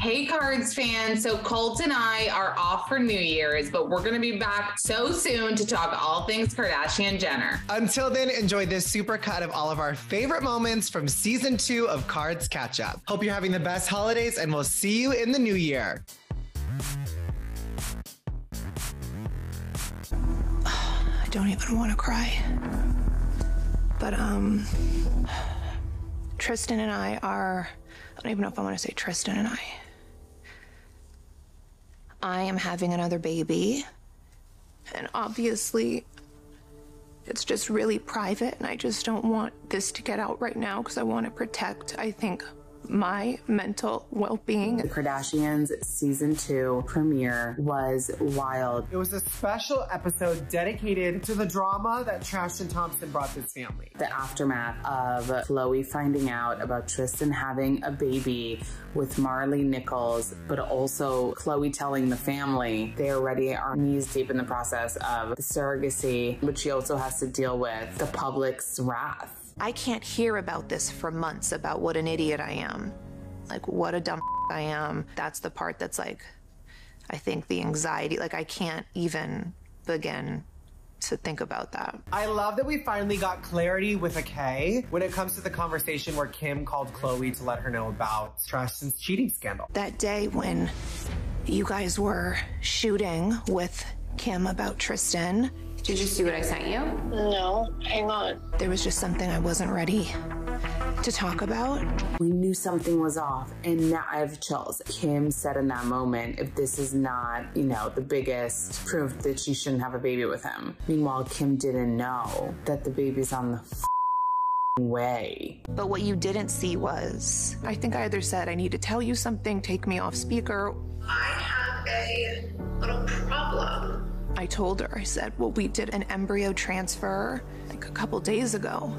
Hey Cards fans, so Colt and I are off for New Year's, but we're gonna be back so soon to talk all things Kardashian-Jenner. Until then, enjoy this super cut of all of our favorite moments from season 2 of Kards Katch Up. Hope you're having the best holidays and we'll see you in the new year. I don't even want to cry. But Tristan and I are, I don't even know if I want to say Tristan and I am having another baby. And obviously, it's just really private, and I just don't want this to get out right now because I want to protect, I think, my mental well-being. The Kardashians season 2 premiere was wild. It was a special episode dedicated to the drama that Tristan Thompson brought this family. The aftermath of Khloé finding out about Tristan having a baby with Marley Nichols, but also Khloé telling the family they already are knees deep in the process of the surrogacy, but she also has to deal with the public's wrath. I can't hear about this for months, about what an idiot I am. Like, what a dumb I am. That's the part that's like, I think the anxiety, like I can't even begin to think about that. I love that we finally got clarity with a K when it comes to the conversation where Kim called Khloé to let her know about Tristan's cheating scandal. That day when you guys were shooting with Kim about Tristan. Did you see what I sent you? No, hang on. There was just something I wasn't ready to talk about. We knew something was off, and now I have chills. Kim said in that moment, if this is not, you know, the biggest proof that she shouldn't have a baby with him. Meanwhile, Kim didn't know that the baby's on the way. But what you didn't see was, I think I either said, I need to tell you something, take me off speaker. I have a little problem. I told her, I said, well, we did an embryo transfer like a couple days ago.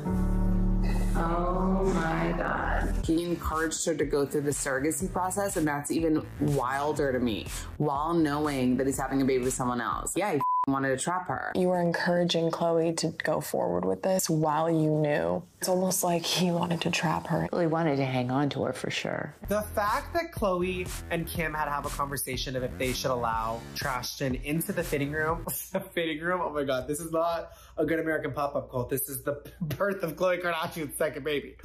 Oh my God. He encouraged her to go through the surrogacy process, and that's even wilder to me, while knowing that he's having a baby with someone else. Yeah, he wanted to trap her. You were encouraging Khloé to go forward with this while you knew. It's almost like he wanted to trap her. Really wanted to hang on to her for sure. The fact that Khloé and Kim had to have a conversation of if they should allow Tristan into the fitting room. The fitting room? Oh my God, this is not a good American pop-up cult. This is the birth of Khloé Kardashian's second baby.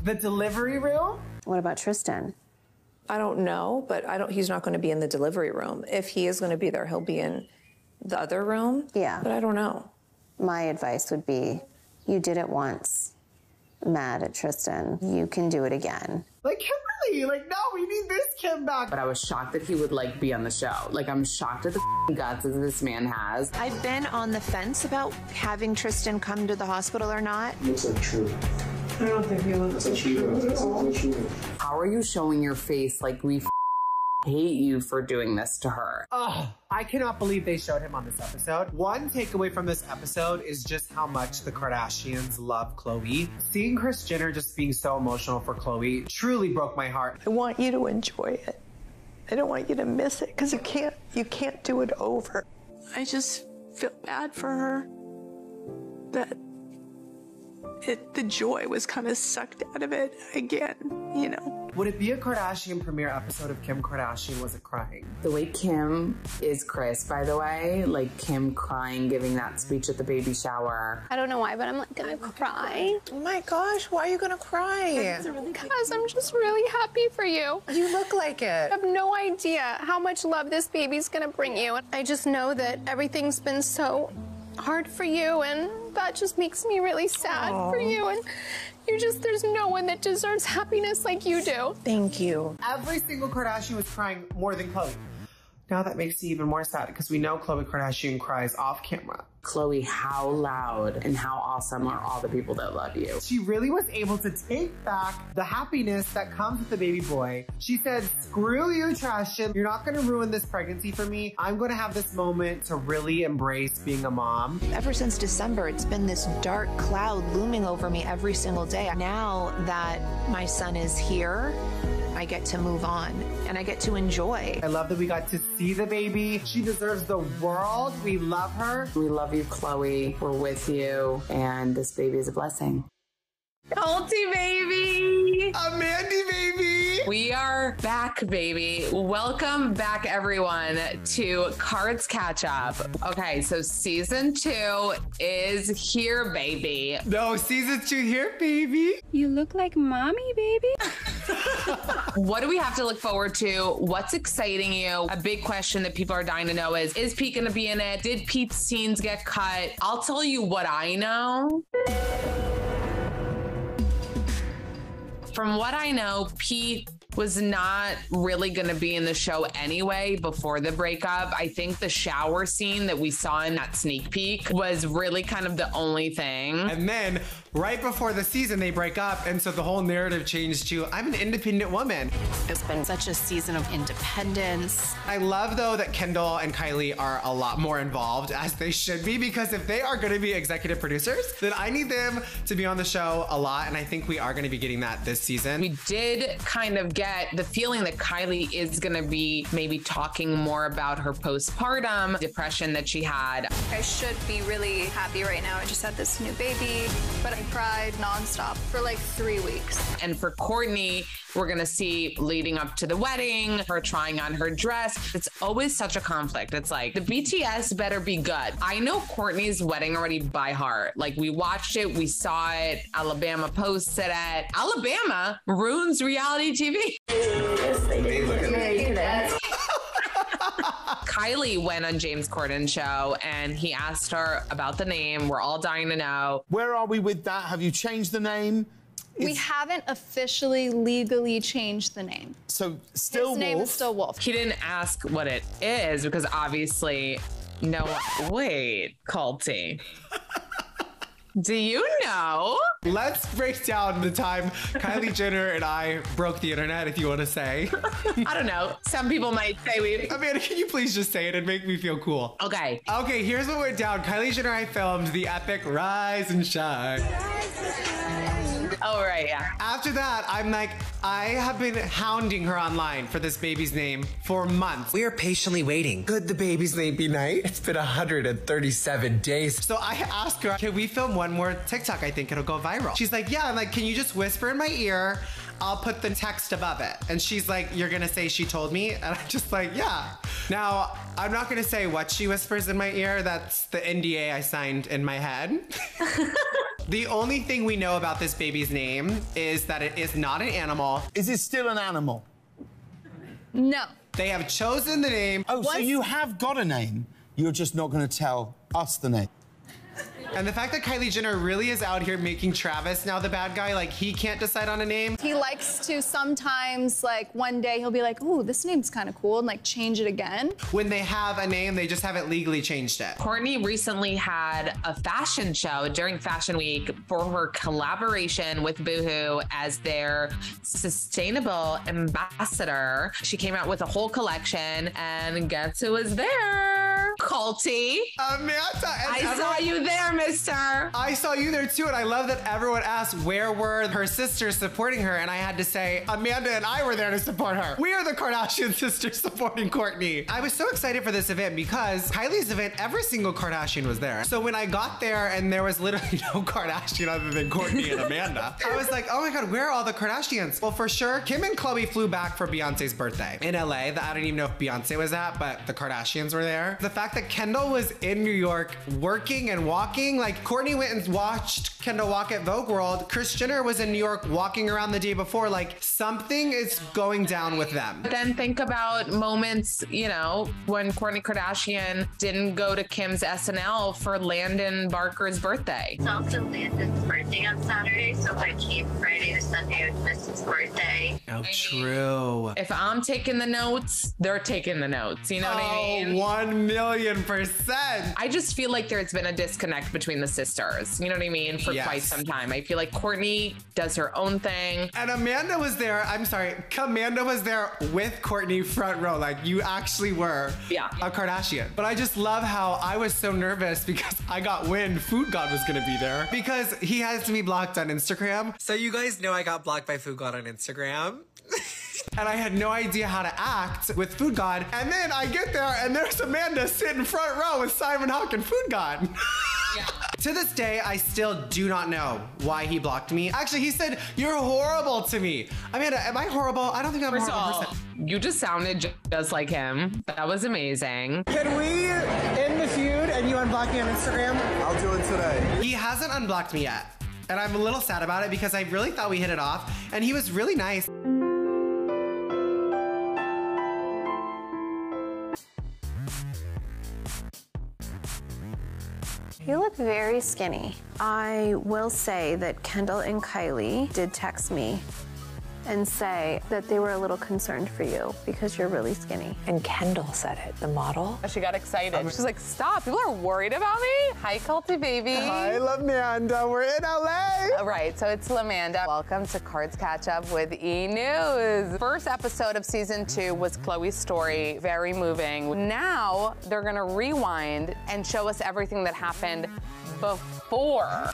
The delivery room? What about Tristan? I don't know, but he's not going to be in the delivery room. If he is going to be there, he'll be in the other room? Yeah. But I don't know. My advice would be, you did it once. Mad at Tristan. You can do it again. Like, Kimberly, like, no, we need this Kim back. But I was shocked that he would, like, be on the show. Like, I'm shocked at the guts that this man has. I've been on the fence about having Tristan come to the hospital or not. Looks like true. I don't think he looks like true. How are you showing your face like we hate you for doing this to her? Oh, I cannot believe they showed him on this episode. One takeaway from this episode is just how much the Kardashians love Khloé. Seeing Kris Jenner just being so emotional for Khloé truly broke my heart. I want you to enjoy it. I don't want you to miss it because you can't do it over. I just feel bad for her that the joy was kind of sucked out of it again, you know. Would it be a Kardashian premiere episode if Kim Kardashian wasn't crying? The way Kim is Kris, by the way, like Kim crying, giving that speech at the baby shower. I don't know why, but I'm like gonna cry. Oh my gosh, why are you gonna cry? Because I'm just really happy for you. You look like it. I have no idea how much love this baby's gonna bring you. I just know that everything's been so hard for you, and that just makes me really sad for you. And there's no one that deserves happiness like you do. Thank you. Every single Kardashian was crying more than Khloé. Now that makes me even more sad because we know Khloé Kardashian cries off camera. Khloé, how loud and how awesome are all the people that love you? She really was able to take back the happiness that comes with the baby boy. She said, screw you, Tristan. You're not gonna ruin this pregnancy for me. I'm gonna have this moment to really embrace being a mom. Ever since December, it's been this dark cloud looming over me every single day. Now that my son is here, I get to move on and I get to enjoy. I love that we got to see the baby. She deserves the world. We love her. We love you, Khloé. We're with you. And this baby is a blessing. Colty baby! A Mandy baby! We are back, baby. Welcome back, everyone, to Kards Katch Up. Okay, so season 2 is here, baby. No, season 2 here, baby. You look like mommy, baby. What do we have to look forward to? What's exciting you? A big question that people are dying to know is Pete gonna be in it? Did Pete's scenes get cut? I'll tell you what I know. From what I know, Pete was not really going to be in the show anyway before the breakup. I think the shower scene that we saw in that sneak peek was really kind of the only thing. And then right before the season, they break up. And so the whole narrative changed to, I'm an independent woman. It's been such a season of independence. I love, though, that Kendall and Kylie are a lot more involved, as they should be, because if they are going to be executive producers, then I need them to be on the show a lot. And I think we are going to be getting that this season. We did kind of get the feeling that Kylie is going to be maybe talking more about her postpartum depression that she had. I should be really happy right now. I just had this new baby, but I cried nonstop for like 3 weeks. And for Kourtney, we're going to see leading up to the wedding, her trying on her dress. It's always such a conflict. It's like the BTS better be good. I know Kourtney's wedding already by heart. Like we watched it, we saw it, Alabama posted it. Alabama ruins reality TV. Yes, they did. Kylie went on James Corden's show and he asked her about the name. We're all dying to know. Where are we with that? Have you changed the name? We haven't officially legally changed the name. So still His name is still Wolf. He didn't ask what it is because obviously no. Wait, Colty. Do you know? Let's break down the time Kylie Jenner and I broke the internet, if you want to say. I don't know. Some people might say we... Amanda, can you please just say it and make me feel cool? Okay. Okay, here's what went down. Kylie Jenner and I filmed the epic Rise and Shine. Oh, right, yeah. After that, I'm like, I have been hounding her online for this baby's name for months. We are patiently waiting. Could the baby's name be Night? It's been 137 days. So I asked her, can we film one more TikTok? I think it'll go viral. She's like, yeah. I'm like, can you just whisper in my ear? I'll put the text above it. And she's like, you're gonna say she told me? And I'm just like, yeah. Now, I'm not gonna say what she whispers in my ear. That's the NDA I signed in my head. The only thing we know about this baby's name is that it is not an animal. Is it still an animal? No. They have chosen the name. Oh, so you have got a name. You're just not going to tell us the name. And the fact that Kylie Jenner really is out here making Travis now the bad guy, like he can't decide on a name. He likes to sometimes, like one day he'll be like, ooh, this name's kind of cool, and like change it again. When they have a name, they just haven't legally changed it. Kourtney recently had a fashion show during Fashion Week for her collaboration with Boohoo as their sustainable ambassador. She came out with a whole collection, and guess who was there? Colty. Amanda. I saw you there, mister. I saw you there too, and I love that everyone asked where were her sisters supporting her, and I had to say Amanda and I were there to support her. We are the Kardashian sisters supporting Kourtney. I was so excited for this event because Kylie's event, every single Kardashian was there. So when I got there and there was literally no Kardashian other than Kourtney and Amanda, I was like, oh my God, where are all the Kardashians? Well, for sure, Kim and Khloé flew back for Beyonce's birthday in LA. I don't even know if Beyonce was at, but the Kardashians were there. The fact that Kendall was in New York working and walking, like Kourtney went and watched Kendall walk at Vogue World. Kris Jenner was in New York walking around the day before. Like something is going down with them. Then think about moments, you know, when Kourtney Kardashian didn't go to Kim's SNL for Landon Barker's birthday. It's also Landon's birthday on Saturday, so if I came Friday or Sunday, I would miss his birthday. Oh, true. If I'm taking the notes, they're taking the notes. You know what I mean? 1,000,000%. I just feel like there's been a disconnect between the sisters. You know what I mean? For quite some time. I feel like Kourtney does her own thing. And Amanda was there. I'm sorry. Amanda was there with Kourtney front row. Like you actually were a Kardashian. But I just love how I was so nervous because I got wind Food God was going to be there because he has to be blocked on Instagram. So you guys know I got blocked by Food God on Instagram. And I had no idea how to act with Food God. And then I get there and there's Amanda sitting front row with Simon Hawk and Food God. To this day, I still do not know why he blocked me. Actually, he said, "You're horrible to me." Amanda, am I horrible? I don't think I'm a horrible person. You just sounded just like him. That was amazing. Can we end the feud and you unblock me on Instagram? I'll do it today. He hasn't unblocked me yet. And I'm a little sad about it because I really thought we hit it off and he was really nice. You look very skinny. I will say that Kendall and Kylie did text me and say that they were a little concerned for you because you're really skinny. And Kendall said it, the model. She got excited. She's like, stop, people are worried about me? Hi, Colty baby. Hi, Lamanda, we're in LA. All right, so it's Lamanda. Welcome to Kards Katch Up with E! News. First episode of season 2 was Khloé's story, very moving. Now they're gonna rewind and show us everything that happened before.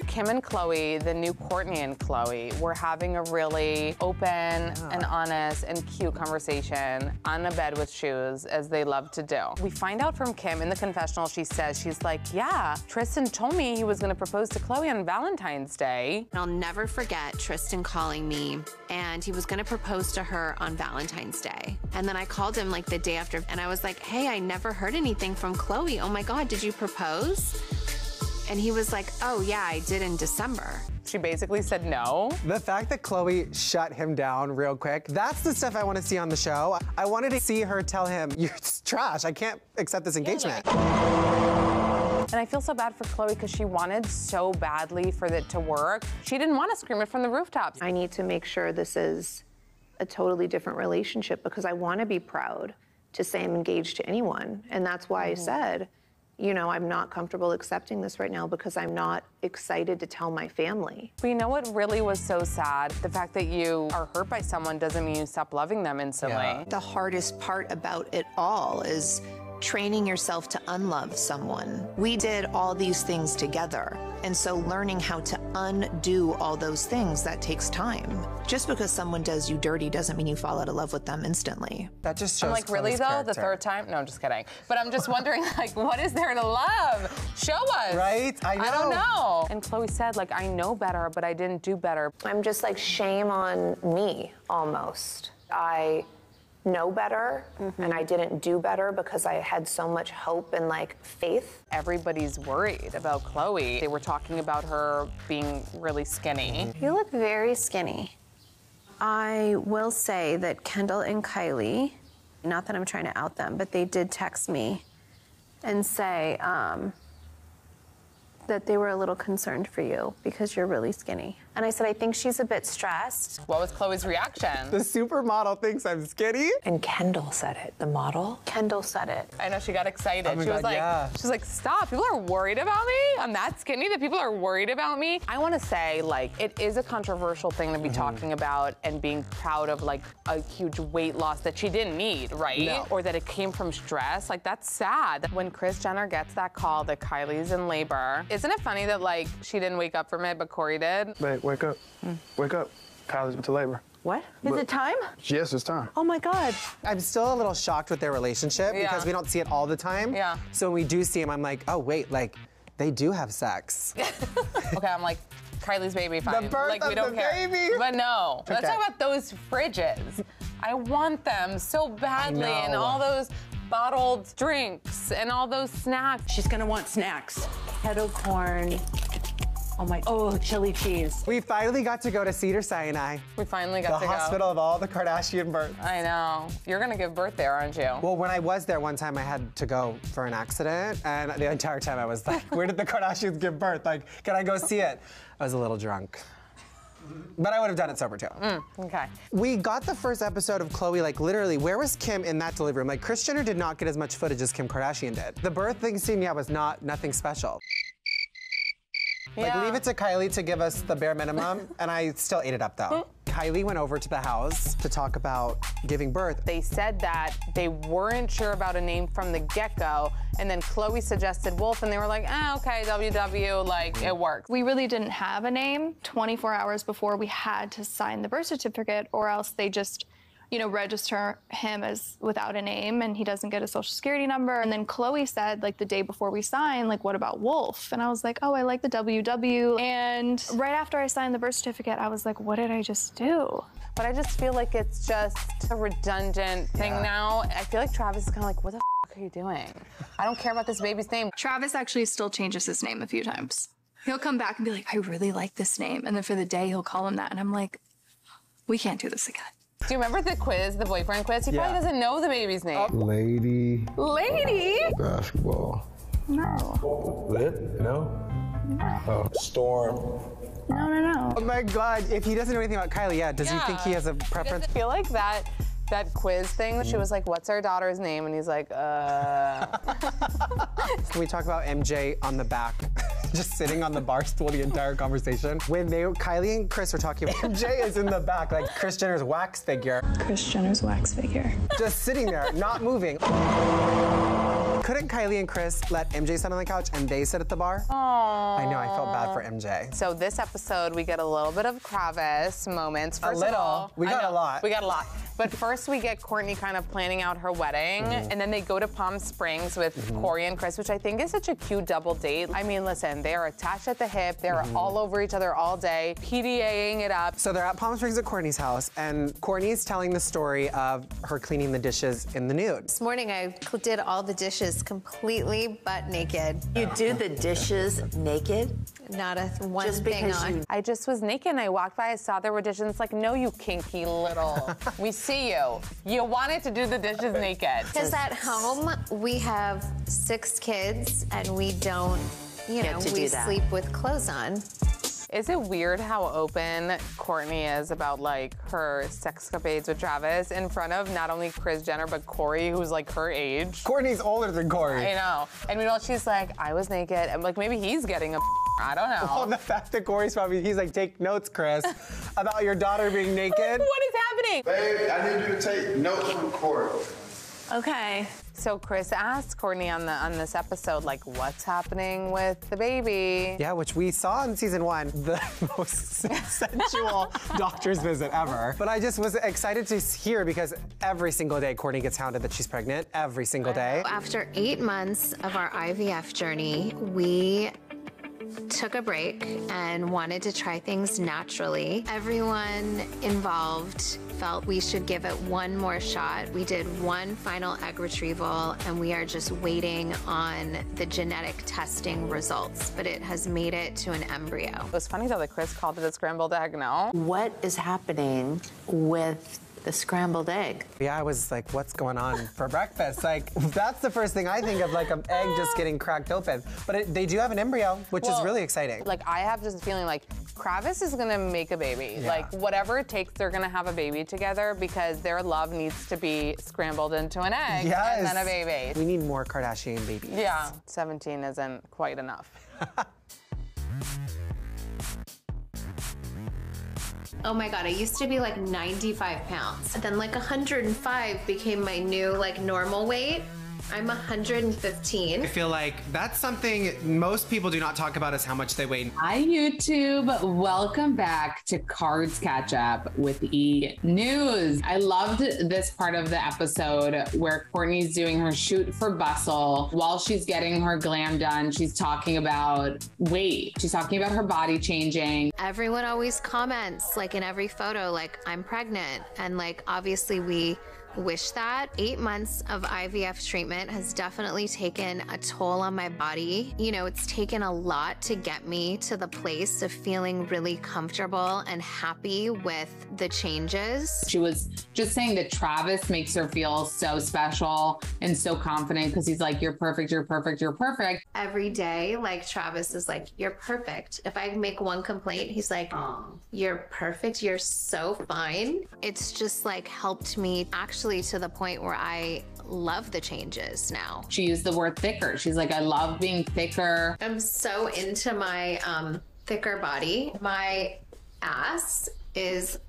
Kim and Khloé, the new Kourtney and Khloé, were having a really open and honest and cute conversation on a bed with shoes, as they love to do. We find out from Kim in the confessional, she says, she's like, yeah, Tristan told me he was gonna propose to Khloé on Valentine's Day. I'll never forget Tristan calling me, and he was gonna propose to her on Valentine's Day. And then I called him like the day after, and I was like, hey, I never heard anything from Khloé. Oh my God, did you propose? And he was like, oh yeah, I did in December. She basically said no. The fact that Khloé shut him down real quick, that's the stuff I want to see on the show. I wanted to see her tell him, you're trash, I can't accept this engagement. And I feel so bad for Khloé because she wanted so badly for it to work. She didn't want to scream it from the rooftops. I need to make sure this is a totally different relationship because I want to be proud to say I'm engaged to anyone. And that's why I said, you know, I'm not comfortable accepting this right now because I'm not excited to tell my family. But you know what really was so sad? The fact that you are hurt by someone doesn't mean you stop loving them instantly. Yeah. The hardest part about it all is training yourself to unlove someone. We did all these things together. And so learning how to undo all those things, that takes time. Just because someone does you dirty doesn't mean you fall out of love with them instantly. That just shows I'm like, really though? character. The third time? No, I'm just kidding. But I'm just wondering, like, what is there to love? Show us. Right? I know. I don't know. And Khloé said, like, I know better, but I didn't do better. I'm just like, shame on me, almost. I know better, and I didn't do better because I had so much hope and like faith. Everybody's worried about Khloé. They were talking about her being really skinny. You look very skinny. I will say that Kendall and Kylie, not that I'm trying to out them, but they did text me and say that they were a little concerned for you because you're really skinny. And I said, I think she's a bit stressed. What was Khloé's reaction? The supermodel thinks I'm skinny. And Kendall said it, the model. Kendall said it. I know, she got excited. Oh my God, yeah. She's like, stop, people are worried about me? I'm that skinny that people are worried about me? I wanna say, like, it is a controversial thing to be talking about and being proud of, like, a huge weight loss that she didn't need, right? No. Or that it came from stress. Like, that's sad. When Kris Jenner gets that call that Kylie's in labor, isn't it funny that, like, she didn't wake up from it, but Corey did? Babe, wake up. Wake up. Kylie's into labor. What? Is it time? Yes, it's time. Oh my God. I'm still a little shocked with their relationship because we don't see it all the time. Yeah. So when we do see him, I'm like, oh wait, like, they do have sex. Okay, I'm like, Kylie's baby, fine. The birth like, we of don't the care. baby. But no, let's Okay. talk about those fridges. I want them so badly, I and know. all those bottled drinks and all those snacks. She's gonna want snacks. Kettle corn. Oh, chili cheese. We finally got to go to Cedars-Sinai. We finally got to The hospital of all the Kardashian births. I know. You're gonna give birth there, aren't you? Well, when I was there one time, I had to go for an accident, and the entire time I was like, where did the Kardashians give birth? Like, can I go see it? I was a little drunk. But I would have done it sober too. Okay. We got the first episode of Khloé, like literally, where was Kim in that delivery room? Like, Kris Jenner did not get as much footage as Kim Kardashian did. The birth thing scene, yeah, was nothing special. Like, leave it to Kylie to give us the bare minimum, and I still ate it up though. Kylie went over to the house to talk about giving birth. They said that they weren't sure about a name from the get-go, and then Khloé suggested Wolf, and they were like, okay, WW, like, it worked. We really didn't have a name 24 hours before we had to sign the birth certificate, or else they just, you know, register him as without a name and he doesn't get a social security number. And then Khloé said, like, the day before we signed, like, what about Wolf? And I was like, oh, I like the WW. And right after I signed the birth certificate, I was like, what did I just do? But I just feel like it's just a redundant thing now. I feel like Travis is kind of like, what the f are you doing? I don't care about this baby's name. Travis actually still changes his name a few times. He'll come back and be like, I really like this name. And then for the day, he'll call him that. And I'm like, we can't do this again. Do you remember the quiz, the boyfriend quiz? He probably doesn't know the baby's name. Lady. Lady? Basketball. No. Lit? No? No. Oh, Storm. No. Oh my God, if he doesn't know anything about Kylie, does he think he has a preference? I feel like that quiz thing, she was like, what's our daughter's name? And he's like, Can we talk about MJ on the back, just sitting on the bar stool the entire conversation? When Kylie and Kris are talking, MJ is in the back, like Kris Jenner's wax figure. Kris Jenner's wax figure. Just sitting there, not moving. Couldn't Kylie and Kris let MJ sit on the couch and they sit at the bar? Aww. I know, I felt bad for MJ. So this episode, we get a little bit of Travis moments. First of all, we got a lot. We got a lot. But first we get Kourtney kind of planning out her wedding, and then they go to Palm Springs with Corey and Kris, which I think is such a cute double date. I mean, listen, they are attached at the hip. They're all over each other all day, PDAing it up. So they're at Palm Springs at Kourtney's house, and Kourtney's telling the story of her cleaning the dishes in the nude. This morning I did all the dishes completely butt naked. You do the dishes naked? Not a one thing on. I just was naked and I walked by, I saw there were dishes. It's like, no, you kinky little. We see you. You wanted to do the dishes naked. Because at home, we have 6 kids and we don't, you know, we sleep with clothes on. Is it weird how open Kourtney is about, like, her sexcapades with Travis in front of not only Kris Jenner, but Corey, who's, like, her age? Kourtney's older than Corey. I know. And meanwhile, she's like, I was naked. And, like, maybe he's getting a I don't know. Well, the fact that Corey's probably, he's like, take notes, Kris, about your daughter being naked. What is happening? Babe, I need you to take notes from Corey. Okay. So Kris asked Kourtney on this episode, like, what's happening with the baby? Yeah, which we saw in season 1, the most sensual doctor's visit ever. But I just was excited to hear because every single day Kourtney gets hounded that she's pregnant, every single day. After 8 months of our IVF journey, we took a break and wanted to try things naturally. Everyone involved felt we should give it one more shot. We did one final egg retrieval and we are just waiting on the genetic testing results, but it has made it to an embryo. It was funny though that Kris called it a scrambled egg, no? What is happening with the scrambled egg? Yeah, I was like, what's going on for breakfast? Like, that's the first thing I think of, like an egg just getting cracked open. But they do have an embryo, which is really exciting. Like, I have this feeling like Travis is gonna make a baby. Yeah. Like, whatever it takes, they're gonna have a baby together because their love needs to be scrambled into an egg and then a baby. We need more Kardashian babies. Yeah, 17 isn't quite enough. Oh my God, I used to be like 95 pounds. Then like 105 became my new like normal weight. I'm 115. I feel like that's something most people do not talk about is how much they weigh. Hi YouTube, welcome back to Kards Katch Up with E! News. I loved this part of the episode where Kourtney's doing her shoot for Bustle. While she's getting her glam done, she's talking about weight. She's talking about her body changing. Everyone always comments like in every photo, like I'm pregnant. And like, obviously we wish that. 8 months of IVF treatment has definitely taken a toll on my body. You know, it's taken a lot to get me to the place of feeling really comfortable and happy with the changes. She was just saying that Travis makes her feel so special and so confident because he's like, you're perfect, you're perfect, you're perfect. Every day, like Travis is like, you're perfect. If I make one complaint, he's like, you're perfect, you're so fine. It's just like helped me actually to the point where I love the changes now. She used the word thicker. She's like, I love being thicker. I'm so into my thicker body. My ass is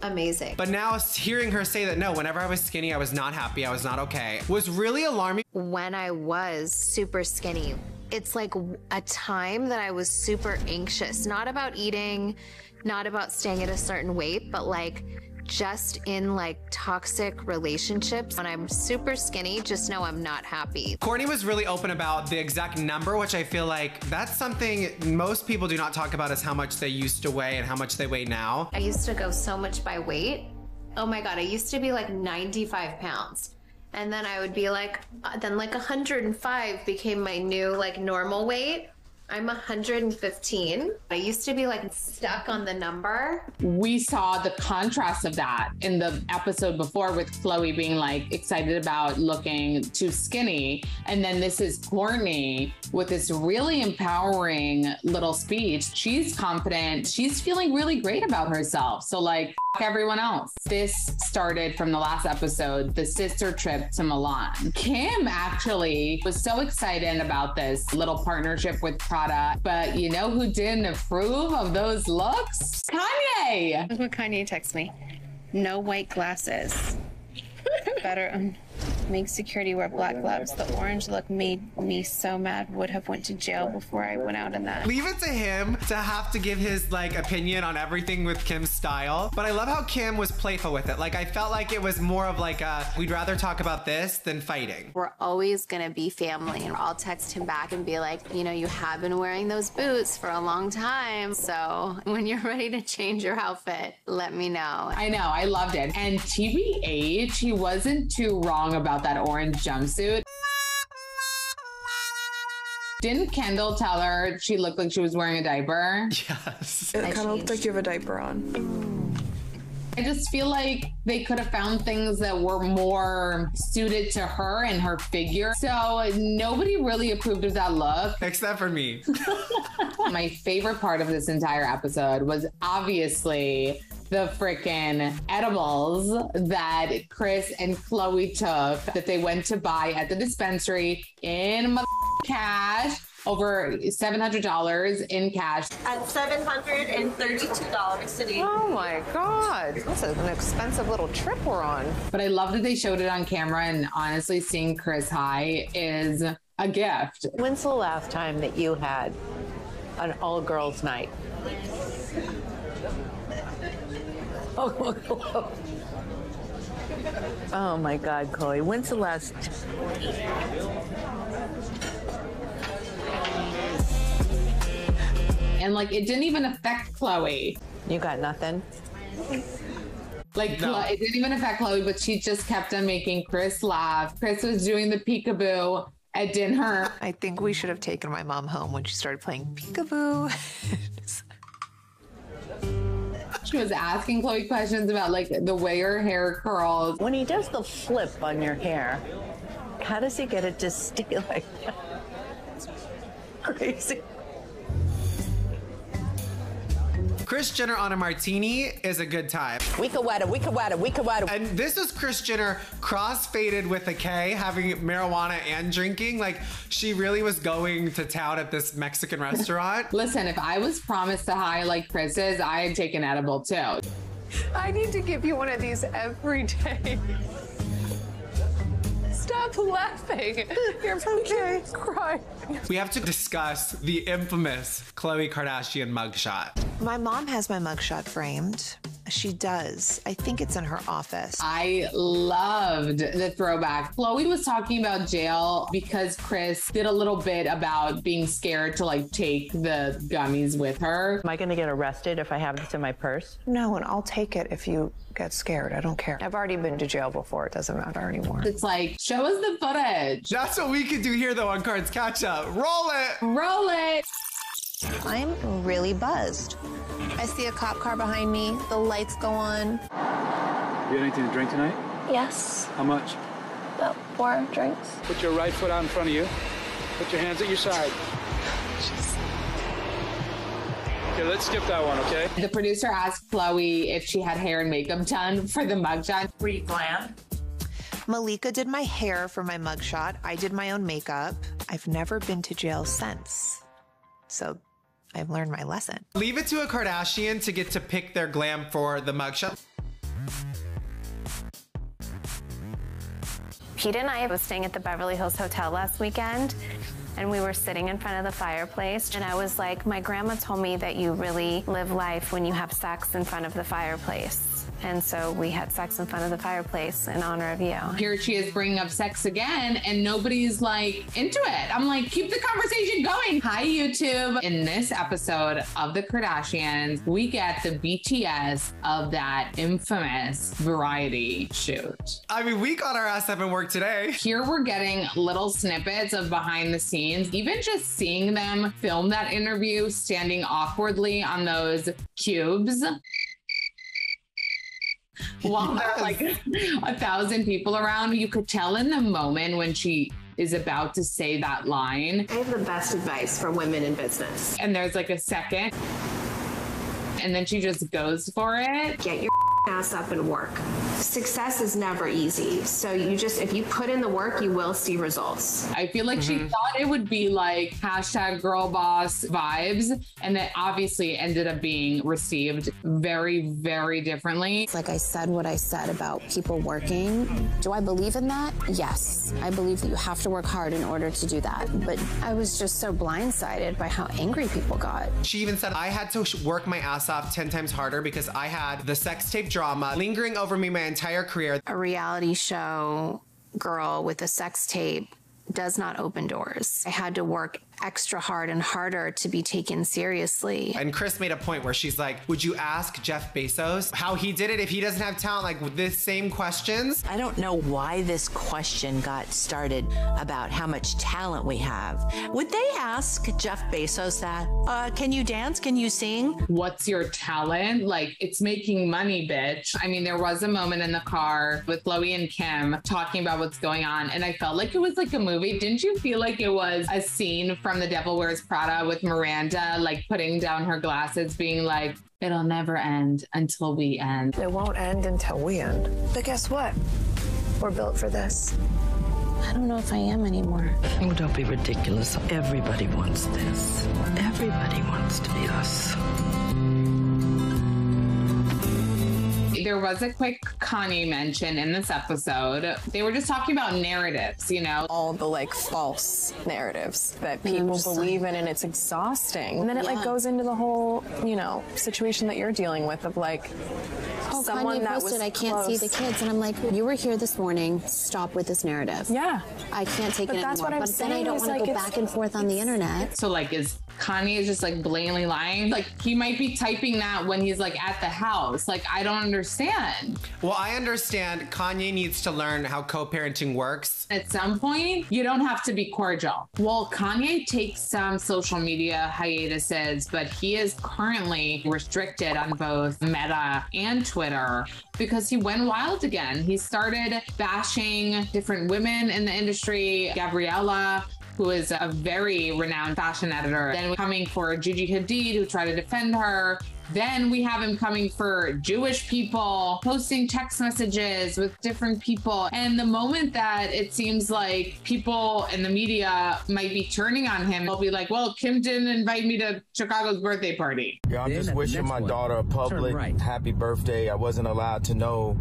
amazing. But now hearing her say that, no, whenever I was skinny, I was not happy, I was not okay, was really alarming. When I was super skinny, it's like a time that I was super anxious, not about eating, not about staying at a certain weight, but like just in like toxic relationships. When I'm super skinny, just know I'm not happy. Kourtney was really open about the exact number, which I feel like that's something most people do not talk about, is how much they used to weigh and how much they weigh now. I used to go so much by weight. Oh my God, I used to be like 95 pounds. And then I would be like, then like 105 became my new like normal weight. I'm 115. I used to be like stuck on the number. We saw the contrast of that in the episode before with Khloé being like excited about looking too skinny. And then this is Kourtney with this really empowering little speech. She's confident. She's feeling really great about herself. So like, f everyone else. This started from the last episode, the sister trip to Milan. Kim actually was so excited about this little partnership with Prada, but you know who didn't approve of those looks? Kanye. That's what Kanye texted me. No white glasses. Better make security wear black gloves. The orange look made me so mad. Would have went to jail before I went out in that. Leave it to him to have to give his like opinion on everything with Kim's style. But I love how Kim was playful with it. Like I felt like it was more of like a, we'd rather talk about this than fighting. We're always gonna be family. And I'll text him back and be like, you know, you have been wearing those boots for a long time. So when you're ready to change your outfit, let me know. I know, I loved it. And TBH, he wasn't too wrong about that orange jumpsuit. Didn't Kendall tell her she looked like she was wearing a diaper? Yes. It kind of looked like you have a diaper on. I just feel like they could have found things that were more suited to her and her figure. So nobody really approved of that look. Except for me. My favorite part of this entire episode was obviously the freaking edibles that Kris and Khloé took that they went to buy at the dispensary in cash. Over $700 in cash. At $732 today. Oh my God. That's an expensive little trip we're on. But I love that they showed it on camera, and honestly, seeing Kris high is a gift. When's the last time that you had an all-girls night? Oh my God, Khloé. When's the last... And like, it didn't even affect Khloé. You got nothing? Like, no. It didn't even affect Khloé, but she just kept on making Kris laugh. Kris was doing the peekaboo at dinner. I think we should have taken my mom home when she started playing peekaboo. She was asking Khloé questions about like the way her hair curls. When he does the flip on your hair, how does he get it to stay like that? Crazy. Kris Jenner on a martini is a good time. We could water. And this was Kris Jenner cross-faded with a K, having marijuana and drinking. Like, she really was going to town at this Mexican restaurant. Listen, if I was promised a high like Kris is, I'd take an edible too. I need to give you one of these every day. Stop laughing. You're okay. Crying. We have to discuss the infamous Khloé Kardashian mugshot. My mom has my mugshot framed. She does. I think it's in her office. I loved the throwback. Khloé was talking about jail because Kris did a little bit about being scared to like take the gummies with her. Am I going to get arrested if I have this in my purse? No, and I'll take it if you get scared. I don't care. I've already been to jail before. It doesn't matter anymore. It's like, show us the footage. That's what we could do here though on Kards Katch Up. Roll it. Roll it. I'm really buzzed. I see a cop car behind me. The lights go on. You got anything to drink tonight? Yes. How much? About 4 drinks. Put your right foot out in front of you. Put your hands at your side. Okay, let's skip that one, okay? The producer asked Khloé if she had hair and makeup done for the mugshot. Were you glam? Malika did my hair for my mugshot. I did my own makeup. I've never been to jail since. So I've learned my lesson. Leave it to a Kardashian to get to pick their glam for the mugshot. Pete and I was staying at the Beverly Hills Hotel last weekend, and we were sitting in front of the fireplace, and I was like, my grandma told me that you really live life when you have sex in front of the fireplace. And so we had sex in front of the fireplace in honor of you. Here she is bringing up sex again, and nobody's like into it. I'm like, keep the conversation going. Hi, YouTube. In this episode of The Kardashians, we get the BTS of that infamous variety shoot. I mean, we got our ass up and work today. Here we're getting little snippets of behind the scenes, even just seeing them film that interview standing awkwardly on those cubes. While there are like 1,000 people around, you could tell in the moment when she is about to say that line. I have the best advice for women in business. And there's like a second, and then she just goes for it. Get your ass up and work. Success is never easy. So if you put in the work, you will see results. I feel like she thought it would be like hashtag girl boss vibes. And that obviously ended up being received very, very differently. It's like I said what I said about people working. Do I believe in that? Yes. I believe that you have to work hard in order to do that. But I was just so blindsided by how angry people got. She even said, I had to work my ass off 10 times harder because I had the sex tape drama lingering over me my entire career. A reality show girl with a sex tape does not open doors. I had to work extra hard and harder to be taken seriously. And Kris made a point where she's like, would you ask Jeff Bezos how he did it if he doesn't have talent? Like with this same questions. I don't know why this question got started about how much talent we have. Would they ask Jeff Bezos that? Can you dance? Can you sing? What's your talent? Like, it's making money, bitch. I mean, there was a moment in the car with Khloé and Kim talking about what's going on, and I felt like it was like a movie. Didn't you feel like it was a scene from The Devil Wears Prada with Miranda, like putting down her glasses, being like, it'll never end until we end. It won't end until we end. But guess what? We're built for this. I don't know if I am anymore. Oh, don't be ridiculous. Everybody wants this. Everybody wants to be us. There was a quick Kanye mention in this episode. They were just talking about narratives, you know? All the like false narratives that people believe in, and it's exhausting. And then it like goes into the whole, you know, situation that you're dealing with of like someone Kanye that posted, was I can't see the kids. And I'm like, you were here this morning. Stop with this narrative. Yeah. I can't take it anymore. That's what I'm but saying. Then I don't want to go back and forth on the internet. So like, is Kanye just like blatantly lying? Like he might be typing that when he's like at the house. Like, I don't understand. Well, I understand Kanye needs to learn how co-parenting works. At some point, you don't have to be cordial. Well, Kanye takes some social media hiatuses, but he is currently restricted on both Meta and Twitter because he went wild again. He started bashing different women in the industry, Gabriella, who is a very renowned fashion editor, then coming for Gigi Hadid, who tried to defend her. Then we have him coming for Jewish people, posting text messages with different people. And the moment that it seems like people in the media might be turning on him, they'll be like, well, Kim didn't invite me to Chicago's birthday party. Yeah, I'm just wishing my daughter a public happy birthday. I wasn't allowed to know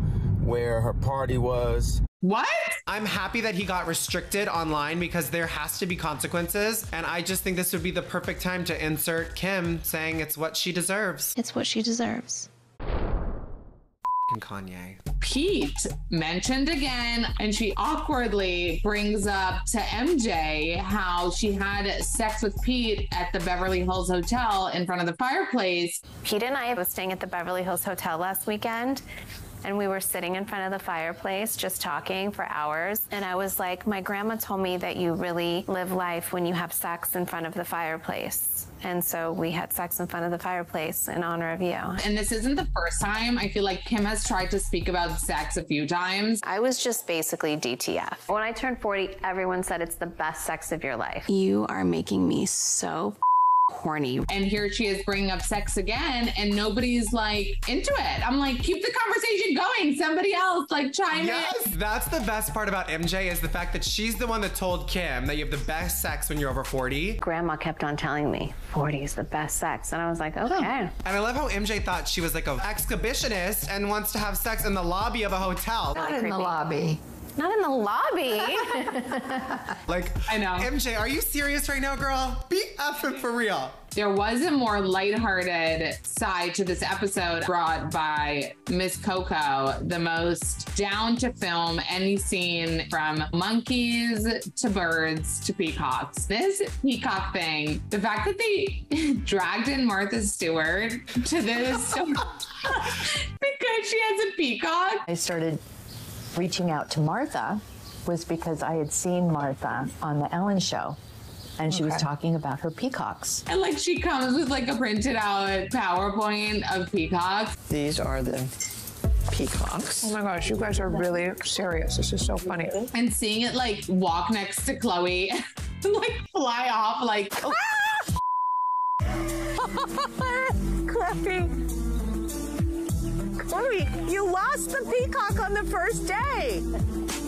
where her party was. What? I'm happy that he got restricted online because there has to be consequences. And I just think this would be the perfect time to insert Kim saying it's what she deserves. It's what she deserves. Kanye. Pete mentioned again, and she awkwardly brings up to MJ how she had sex with Pete at the Beverly Hills Hotel in front of the fireplace. Pete and I was staying at the Beverly Hills Hotel last weekend, and we were sitting in front of the fireplace just talking for hours. And I was like, my grandma told me that you really live life when you have sex in front of the fireplace. And so we had sex in front of the fireplace in honor of you. And this isn't the first time. I feel like Kim has tried to speak about sex a few times. I was just basically DTF. When I turned 40, everyone said it's the best sex of your life. You are making me so horny. And here she is bringing up sex again, and nobody's like into it. I'm like, keep the conversation going. Somebody else like chime in. Yes, that's the best part about MJ is the fact that she's the one that told Kim that you have the best sex when you're over 40. Grandma kept on telling me 40 is the best sex. And I was like, okay. And I love how MJ thought she was like an exhibitionist and wants to have sex in the lobby of a hotel. Not in the lobby. Not in the lobby. Like, I know. MJ, are you serious right now, girl? Be effing for real. There was a more lighthearted side to this episode brought by Miss Coco, the most down to film any scene from monkeys to birds to peacocks. This peacock thing, the fact that they dragged in Martha Stewart to this because she has a peacock. I started reaching out to Martha was because I had seen Martha on the Ellen show. And she was talking about her peacocks. And like she comes with like a printed out PowerPoint of peacocks. These are the peacocks. Oh my gosh, you guys are really serious. This is so funny. And seeing it like walk next to Khloé and like fly off like, oh. Khloé, you lost the peacock on the first day.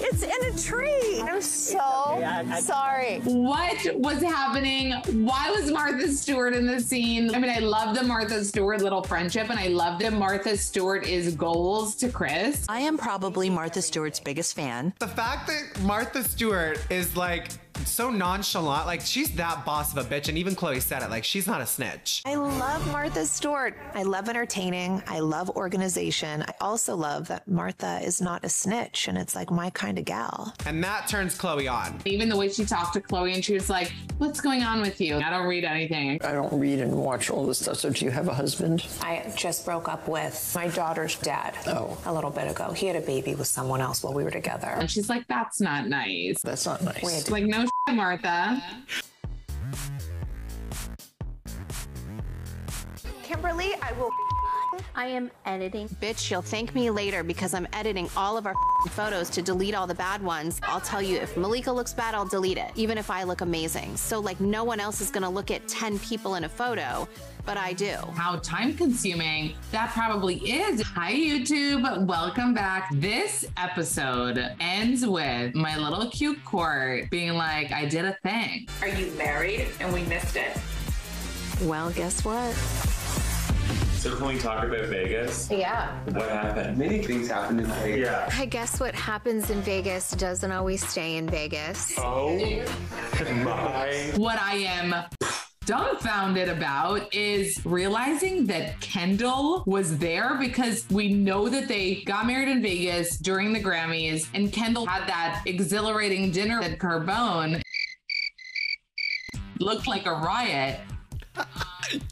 It's in a tree. I'm so sorry. What was happening? Why was Martha Stewart in the scene? I mean, I love the Martha Stewart little friendship, and I love that Martha Stewart is goals to Kris. I am probably Martha Stewart's biggest fan. The fact that Martha Stewart is like so nonchalant, like she's that boss of a bitch, and even Khloé said it, like she's not a snitch. I love Martha Stewart. I love entertaining. I love organization. I also love that Martha is not a snitch, and it's like my kind of gal. And that turns Khloé on. Even the way she talked to Khloé, and she was like, what's going on with you? I don't read anything. I don't read and watch all this stuff. So do you have a husband? I just broke up with my daughter's dad a little bit ago. He had a baby with someone else while we were together. And she's like, that's not nice. That's not nice. Like, no shit, Martha. Kimberly, I am editing. Bitch, you'll thank me later because I'm editing all of our photos to delete all the bad ones. I'll tell you, if Malika looks bad, I'll delete it, even if I look amazing. So like no one else is gonna look at 10 people in a photo, but I do. How time consuming that probably is. Hi YouTube, welcome back. This episode ends with my little cute Court being like, I did a thing. Are you married and we missed it? Well, guess what? So can we talk about Vegas? Yeah. What happened? Many things happened in Vegas. Yeah. I guess what happens in Vegas doesn't always stay in Vegas. Oh my. What I am dumbfounded about is realizing that Kendall was there, because we know that they got married in Vegas during the Grammys, and Kendall had that exhilarating dinner at Carbone. Looked like a riot.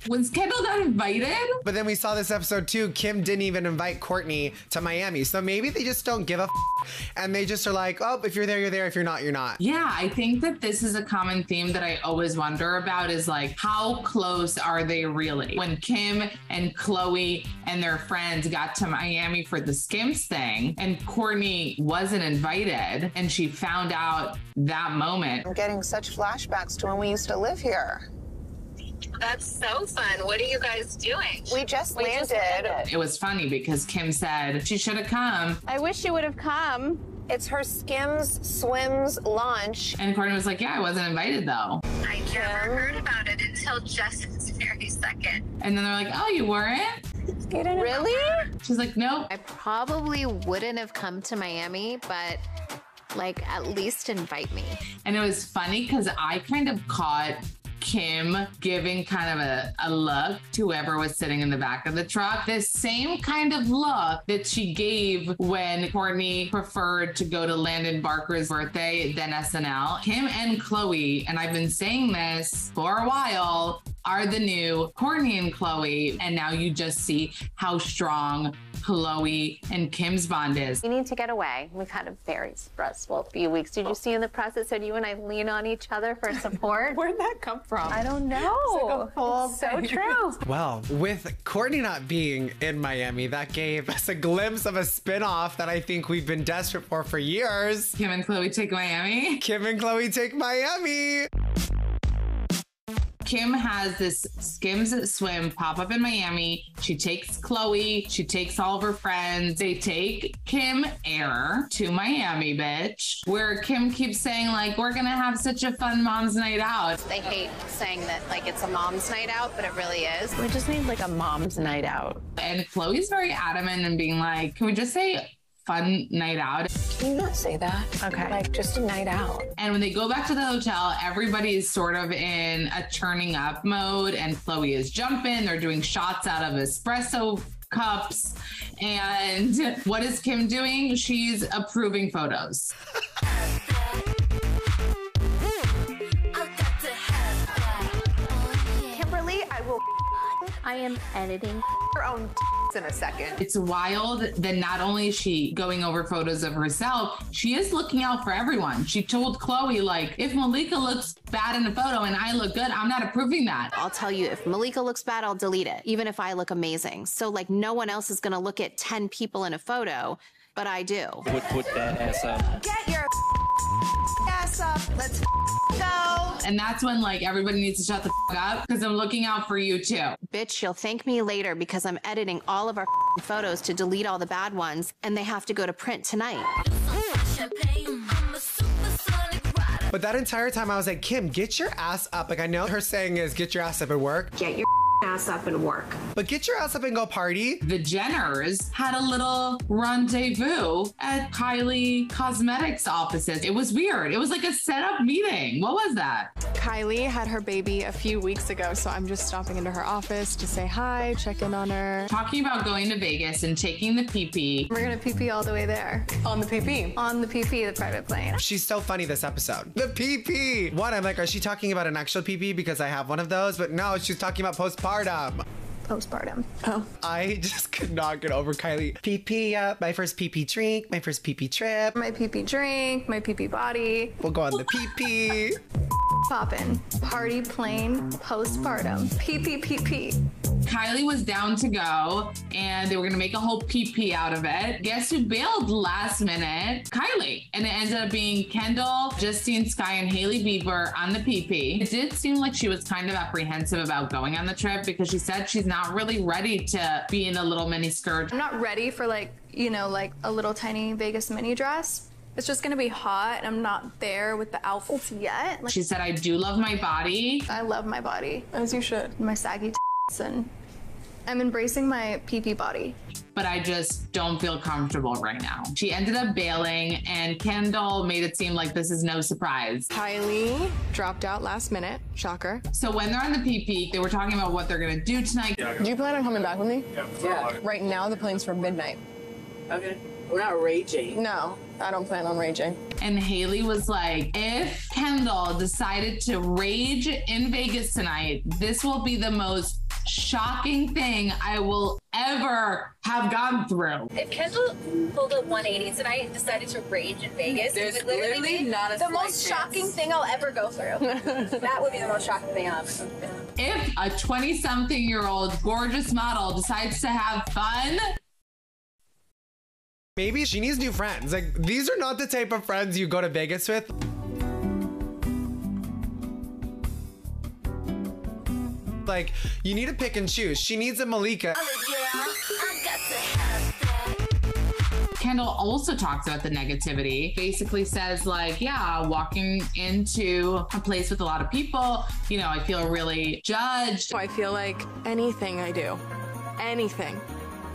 Was Kendall not invited? But then we saw this episode too, Kim didn't even invite Kourtney to Miami. So maybe they just don't give a and they just are like, oh, if you're there, you're there. If you're not, you're not. Yeah, I think that this is a common theme that I always wonder about, is like, how close are they really? When Kim and Khloé and their friends got to Miami for the Skims thing and Kourtney wasn't invited and she found out that moment. I'm getting such flashbacks to when we used to live here. That's so fun. What are you guys doing? We just landed. It was funny because Kim said she should have come. I wish you would have come. It's her Skims Swims lunch. And Kourtney was like, yeah, I wasn't invited though. I never heard about it until just this very second. And then they're like, oh, you weren't? Really? She's like, nope. I probably wouldn't have come to Miami, but like at least invite me. And it was funny because I kind of caught Kim giving kind of a look to whoever was sitting in the back of the truck. The same kind of look that she gave when Kourtney preferred to go to Landon Barker's birthday than SNL. Kim and Khloé, and I've been saying this for a while, are the new Kourtney and Khloé. And now you just see how strong Khloé and Kim's bond is. We need to get away. We've had a very stressful few weeks. Did you see in the press it said you and I lean on each other for support? Where'd that come from? I don't know. It's like It's so true. Well, with Kourtney not being in Miami, that gave us a glimpse of a spinoff that I think we've been desperate for years. Kim and Khloé take Miami. Kim and Khloé take Miami. Kim has this Skims Swim pop up in Miami. She takes Khloé. She takes all of her friends. They take Kim Air to Miami, bitch, where Kim keeps saying, like, we're going to have such a fun mom's night out. They hate saying that, like, it's a mom's night out, but it really is. We just need like a mom's night out. And Khloé's very adamant and being like, can we just say fun night out. Can you not say that? Okay. Like, just a night out. And when they go back to the hotel, everybody is sort of in a turning up mode, and Khloé is jumping. They're doing shots out of espresso cups. And what is Kim doing? She's approving photos. Kimberly, I am editing her own in a second. It's wild that not only is she going over photos of herself, she is looking out for everyone. She told Khloé, like, if Malika looks bad in a photo and I look good, I'm not approving that. I'll tell you, if Malika looks bad, I'll delete it, even if I look amazing. So like no one else is gonna look at 10 people in a photo, but I do. Put that ass up. Get your ass up. Let's go. And that's when like everybody needs to shut the up because I'm looking out for you too. Bitch, you'll thank me later because I'm editing all of our photos to delete all the bad ones, and they have to go to print tonight. But that entire time I was like, Kim, get your ass up. Like, I know her saying is get your ass up and work. Get your ass up and work. But get your ass up and go party. The Jenners had a little rendezvous at Kylie Cosmetics offices. It was weird. It was like a set-up meeting. What was that? Kylie had her baby a few weeks ago, so I'm just stopping into her office to say hi, check in on her. Talking about going to Vegas and taking the PP. We're gonna PP all the way there. On the PP? On the PP, the private plane. She's so funny this episode. The PP. What? I'm like, is she talking about an actual PP because I have one of those? But no, she's talking about postpartum. Postpartum. Oh. I just could not get over Kylie. PP up, my first PP drink, my first PP trip. My PP drink, my PP body. We'll go on the PP. Poppin'. Party plane, postpartum. PP. Kylie was down to go and they were gonna make a whole PP out of it. Guess who bailed last minute? Kylie. And it ended up being Kendall, Justine Skye, and Hailey Bieber on the PP. It did seem like she was kind of apprehensive about going on the trip because she said she's not really ready to be in a little mini skirt. I'm not ready for like, you know, like a little tiny Vegas mini dress. It's just gonna be hot and I'm not there with the outfits yet. She said, I do love my body. I love my body. As you should. My saggy and I'm embracing my PP body. But I just don't feel comfortable right now. She ended up bailing and Kendall made it seem like this is no surprise. Kylie dropped out last minute. Shocker. So when they're on the PP, they were talking about what they're gonna do tonight. Do you plan on coming back with me? Yeah. Right now, the plane's for midnight. Okay. We're not raging. No, I don't plan on raging. And Hailey was like, if Kendall decided to rage in Vegas tonight, this will be the most shocking thing I will ever have gone through. If Kendall pulled a 180 tonight and decided to rage in Vegas, there's it would literally be not a the most shocking thing I'll ever go through. That would be the most shocking thing I'll ever go through. If a 20-something-year-old gorgeous model decides to have fun, maybe she needs new friends. Like, these are not the type of friends you go to Vegas with. Like, you need to pick and choose. She needs a Malika. Kendall also talks about the negativity. Basically says like, yeah, walking into a place with a lot of people, you know, I feel really judged. I feel like anything I do, anything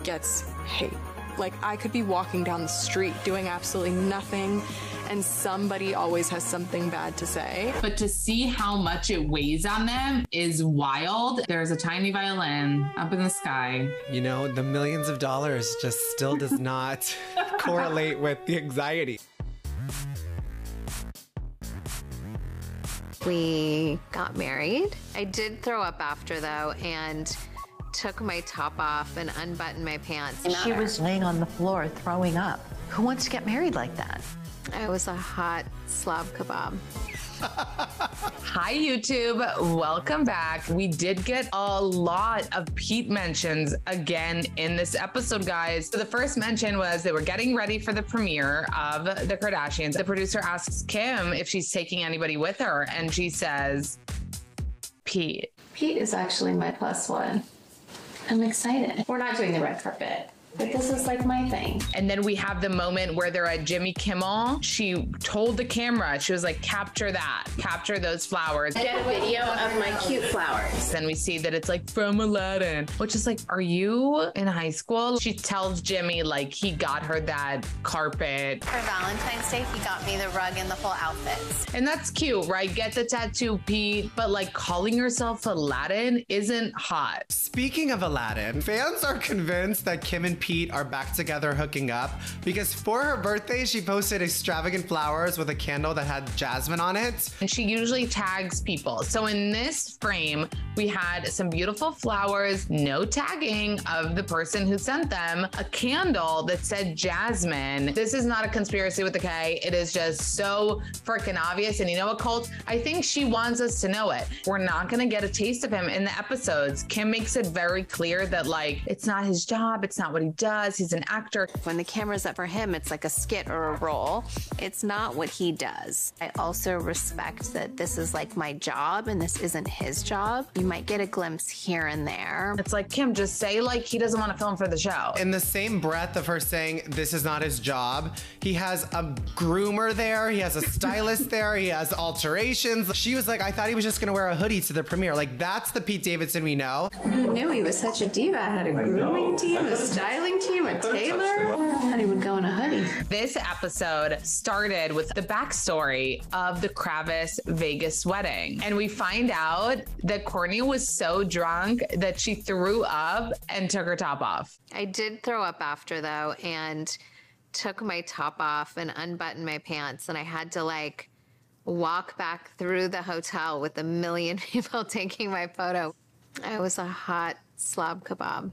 gets hate. Like I could be walking down the street doing absolutely nothing and somebody always has something bad to say. But to see how much it weighs on them is wild. There's a tiny violin up in the sky. You know, the millions of dollars just still does not correlate with the anxiety. We got married. I did throw up after though, and took my top off and unbuttoned my pants. She was laying on the floor throwing up. Who wants to get married like that? I was a hot slob kebab. Hi, YouTube. Welcome back. We did get a lot of Pete mentions again in this episode, guys. So the first mention was they were getting ready for the premiere of The Kardashians. The producer asks Kim if she's taking anybody with her, and she says, Pete. Pete is actually my plus one. I'm excited. We're not doing the red carpet. But this is like my thing. And then we have the moment where they're at Jimmy Kimmel. She told the camera, she was like, capture that, capture those flowers. Get a video of my cute flowers. Then we see that it's like from Aladdin, which is like, are you in high school? She tells Jimmy like he got her that carpet. For Valentine's Day, he got me the rug and the whole outfits. And that's cute, right? Get the tattoo, Pete. But like calling yourself Aladdin isn't hot. Speaking of Aladdin, fans are convinced that Kim and Pete are back together hooking up because for her birthday, she posted extravagant flowers with a candle that had jasmine on it. And she usually tags people. So in this frame, we had some beautiful flowers, no tagging of the person who sent them, a candle that said jasmine. This is not a conspiracy with the K. It is just so freaking obvious. And you know what, Colt? I think she wants us to know it. We're not gonna get a taste of him in the episodes. Kim makes it very clear that like, it's not his job. It's not what he does. He's an actor. When the camera's up for him, it's like a skit or a role. It's not what he does. I also respect that this is like my job and this isn't his job. You might get a glimpse here and there. It's like, Kim, just say like he doesn't want to film for the show. In the same breath of her saying this is not his job, he has a groomer there, he has a stylist there, he has alterations. She was like, I thought he was just gonna wear a hoodie to the premiere. Like, that's the Pete Davidson we know. Who knew he was such a diva? I had a grooming team, a styling team, a tailor. I thought he would go in a hoodie. This episode started with the backstory of the Kravis Vegas wedding. And we find out that Kourtney was so drunk that she threw up and took her top off. I did throw up after though, and took my top off and unbuttoned my pants, and I had to like walk back through the hotel with a million people taking my photo. I was a hot slob kebab.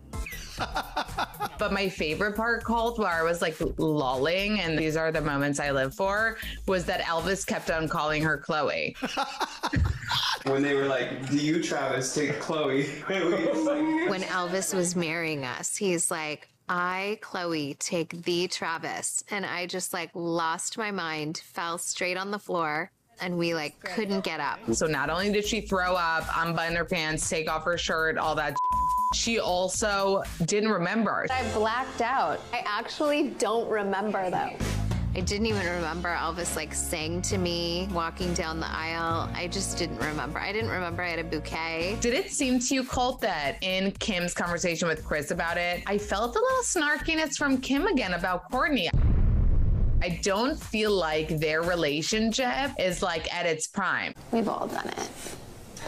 But my favorite part, Colt, where I was like lolling, and these are the moments I live for, was that Elvis kept on calling her Khloé. When they were like, do you, Travis, take Khloé? When Elvis was marrying us, he's like, I, Khloé, take the Travis. And I just like lost my mind, fell straight on the floor, and we like couldn't get up. So not only did she throw up, unbutton her pants, take off her shirt, all that, she also didn't remember. I blacked out. I actually don't remember though. I didn't even remember Elvis like sang to me walking down the aisle. I just didn't remember. I didn't remember I had a bouquet. Did it seem to you, Colt, that in Kim's conversation with Kris about it, I felt a little snarkiness from Kim again about Kourtney? I don't feel like their relationship is like at its prime. We've all done it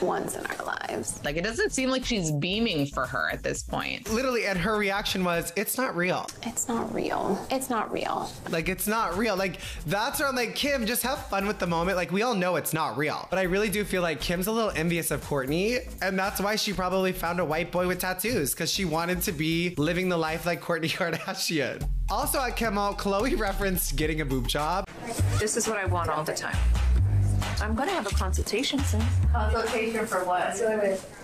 once in our lives. Like, it doesn't seem like she's beaming for her at this point. Literally, and her reaction was, it's not real. It's not real. It's not real. Like, it's not real. Like, that's where I'm like, Kim, just have fun with the moment. Like, we all know it's not real. But I really do feel like Kim's a little envious of Kourtney, and that's why she probably found a white boy with tattoos, because she wanted to be living the life like Kourtney Kardashian. Also at Kimmel, Khloé referenced getting a boob job. This is what I want all the time. I'm gonna have a consultation soon. Consultation for what?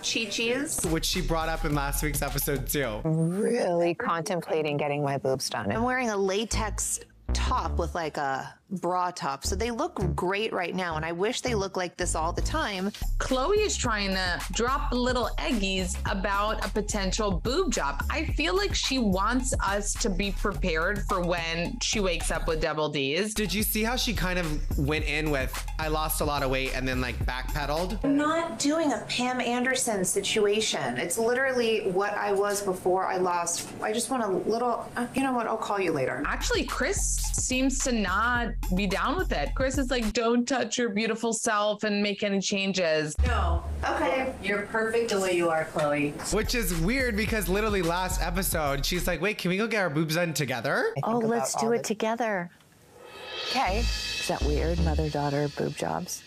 Chi-Chi's. Which she brought up in last week's episode too. Really contemplating getting my boobs done. I'm wearing a latex top with like a bra top, so they look great right now, and I wish they looked like this all the time. Khloé is trying to drop little eggies about a potential boob job. I feel like she wants us to be prepared for when she wakes up with double D's. Did you see how she kind of went in with, I lost a lot of weight, and then like backpedaled? I'm not doing a Pam Anderson situation. It's literally what I was before I lost. I just want a little, you know what, I'll call you later. Actually, Kris seems to not be down with it. Kris is like, don't touch your beautiful self and make any changes. No. Okay. You're perfect the way you are, Khloé. Which is weird because literally last episode, she's like, wait, can we go get our boobs done together? Oh, let's do it together. Okay. Is that weird? Mother-daughter boob jobs?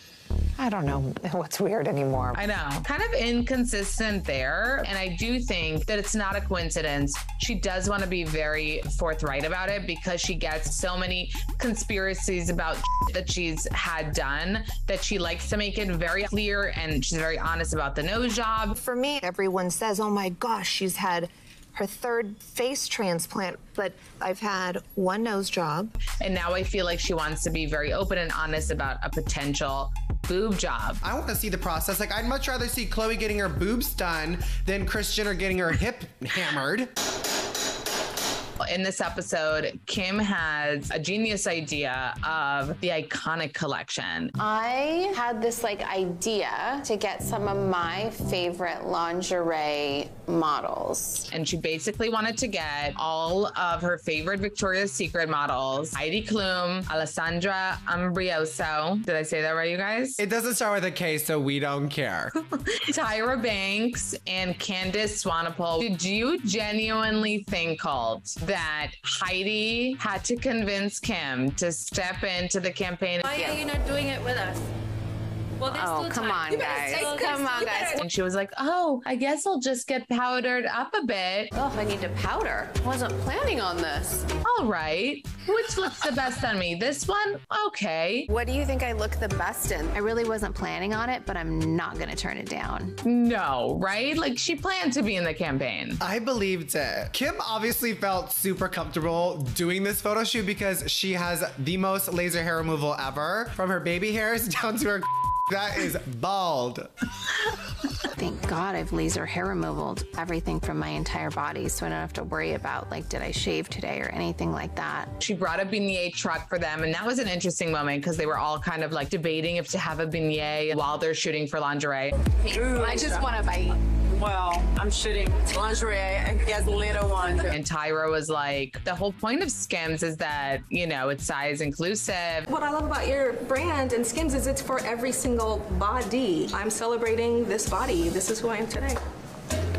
I don't know what's weird anymore. I know. Kind of inconsistent there. And I do think that it's not a coincidence. She does want to be very forthright about it because she gets so many conspiracies about that she's had done that she likes to make it very clear, and she's very honest about the nose job. For me, everyone says, oh my gosh, she's had her third face transplant, but I've had one nose job. And now I feel like she wants to be very open and honest about a potential boob job. I want to see the process. Like, I'd much rather see Khloé getting her boobs done than Kris Jenner getting her hip hammered. in this episode, Kim has a genius idea of the iconic collection. I had this like idea to get some of my favorite lingerie models. And she basically wanted to get all of her favorite Victoria's Secret models, Heidi Klum, Alessandra Ambrioso. Did I say that right, you guys? It doesn't start with a K, so we don't care. Tyra Banks and Candace Swanepoel. Did you genuinely think, Colt, that Heidi had to convince Kim to step into the campaign? Why are you not doing it with us? Well, there's still come time. on, guys. Come on, guys. And she was like, oh, I guess I'll just get powdered up a bit. Oh, I need to powder. Wasn't planning on this. All right. Which looks the best on me? This one? Okay. What do you think I look the best in? I really wasn't planning on it, but I'm not going to turn it down. No, right? Like, she planned to be in the campaign. I believed it. Kim obviously felt super comfortable doing this photo shoot because she has the most laser hair removal ever. From her baby hairs down to her that is bald. Thank God I've laser hair removed everything from my entire body, so I don't have to worry about, like, did I shave today or anything like that. She brought a beignet truck for them, and that was an interesting moment because they were all kind of like debating if to have a beignet while they're shooting for lingerie. I just want to bite. Well, I'm shooting lingerie. I guess little one. And Tyra was like, the whole point of Skims is that, you know, it's size inclusive. What I love about your brand and Skims is it's for every single body. I'm celebrating this body. This is who I am today.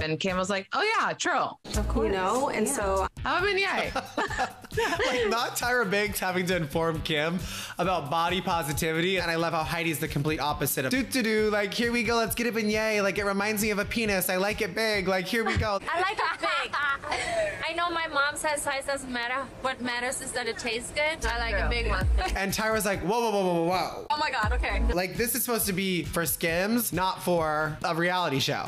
And Kim was like, oh yeah, true. Of course. You know, and so. How a beignet? Like, not Tyra Banks having to inform Kim about body positivity. And I love how Heidi's the complete opposite of do-do-do. Like, here we go, let's get a beignet. Like, it reminds me of a penis. I like it big. Like, here we go. I like it big. I know my mom says size doesn't matter. What matters is that it tastes good. I like a big one. And Tyra's like, whoa, whoa, whoa, whoa, whoa. Oh my God, okay. Like, this is supposed to be for Skims, not for a reality show.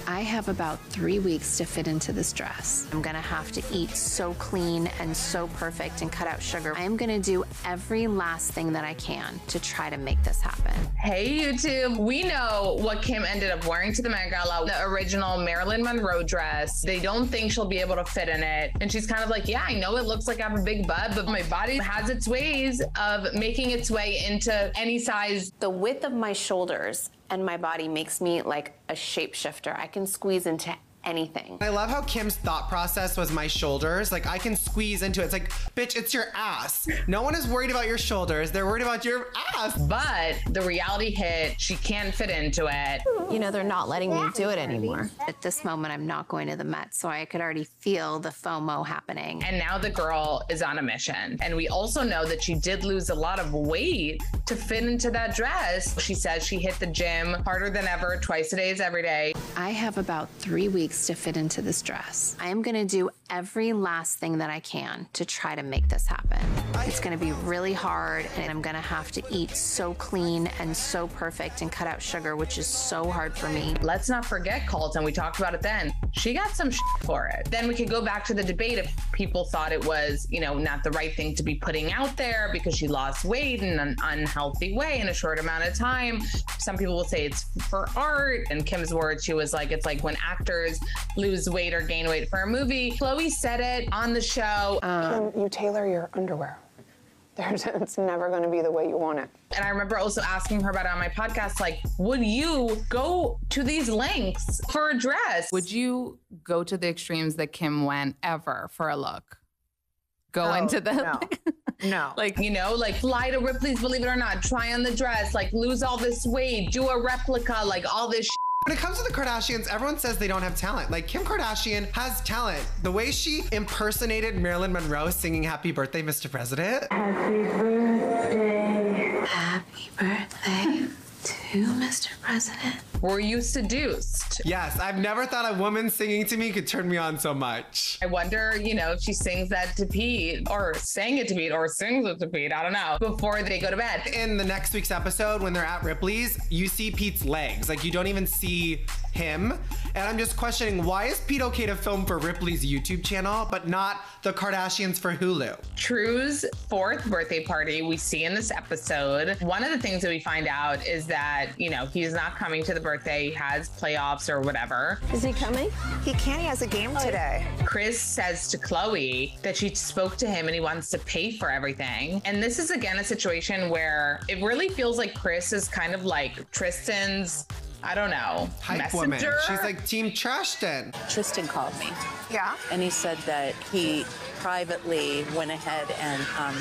I have about 3 weeks to fit into this dress. I'm gonna have to eat so clean and so perfect and cut out sugar. I am gonna do every last thing that I can to try to make this happen. Hey YouTube, we know what Kim ended up wearing to the Met Gala, the original Marilyn Monroe dress. They don't think she'll be able to fit in it. And she's kind of like, yeah, I know it looks like I have a big butt, but my body has its ways of making its way into any size. The width of my shoulders and my body makes me like a shapeshifter. I can squeeze into anything. I love how Kim's thought process was my shoulders. Like, I can squeeze into it. It's like, bitch, it's your ass. No one is worried about your shoulders. They're worried about your ass. But the reality hit, she can't fit into it. You know, they're not letting me do it anymore. At this moment, I'm not going to the Met, so I could already feel the FOMO happening. And now the girl is on a mission. And we also know that she did lose a lot of weight to fit into that dress. She says she hit the gym harder than ever, twice a day is every day. I have about 3 weeks to fit into this dress. I am gonna do every last thing that I can to try to make this happen. It's gonna be really hard, and I'm gonna have to eat so clean and so perfect and cut out sugar, which is so hard for me. Let's not forget, Colt, and we talked about it then, she got some shit for it. Then we could go back to the debate if people thought it was, you know, not the right thing to be putting out there because she lost weight in an unhealthy way in a short amount of time. Some people will say it's for art. In Kim's words, she was like, it's like when actors lose weight or gain weight for a movie. Khloé said it on the show. Kim, you tailor your underwear. It's never going to be the way you want it. And I remember also asking her about it on my podcast, like, would you go to these lengths for a dress? Would you go to the extremes that Kim went ever for a look? Go into the... No. No. Like, you know, like fly to Ripley's, believe it or not, try on the dress, like lose all this weight, do a replica, like all this shit. When it comes to the Kardashians, everyone says they don't have talent. Like, Kim Kardashian has talent. The way she impersonated Marilyn Monroe singing Happy Birthday, Mr. President. Happy birthday. Happy birthday to Mr. President. Were you seduced? Yes, I've never thought a woman singing to me could turn me on so much. I wonder, you know, if she sings that to Pete or sang it to Pete or sings it to Pete, I don't know, before they go to bed. In the next week's episode, when they're at Ripley's, you see Pete's legs. Like, you don't even see him. And I'm just questioning, why is Pete okay to film for Ripley's YouTube channel, but not the Kardashians for Hulu? True's 4th birthday party we see in this episode. One of the things that we find out is that, you know, he's not coming to the birthday, he has playoffs or whatever. Is he coming? He can't. He has a game today. Kris says to Khloé that she spoke to him and he wants to pay for everything. And this is again a situation where it really feels like Kris is kind of like Tristan's, I don't know, hype messenger. Woman. She's like Team Tristan. Tristan called me. Yeah. And he said that he privately went ahead and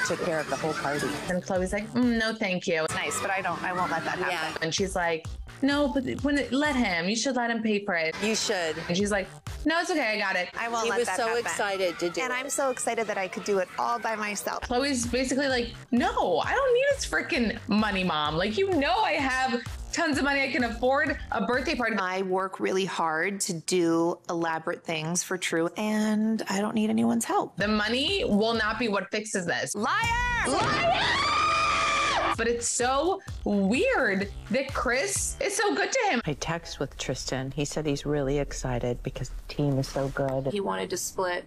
took care of the whole party. And Khloé's like, no, thank you. It's nice, but I won't let that happen. Yeah. And she's like, no, but let him. You should let him pay for it. You should. And she's like, no, it's okay. I got it. I won't let that happen. He was so excited to do it. And I'm so excited that I could do it all by myself. Khloé's basically like, no, I don't need his freaking money, mom. Like, you know, I have tons of money. I can afford a birthday party. I work really hard to do elaborate things for True, and I don't need anyone's help. The money will not be what fixes this. Liar! Liar! But it's so weird that Kris is so good to him. I text with Tristan. He said he's really excited because the team is so good. He wanted to split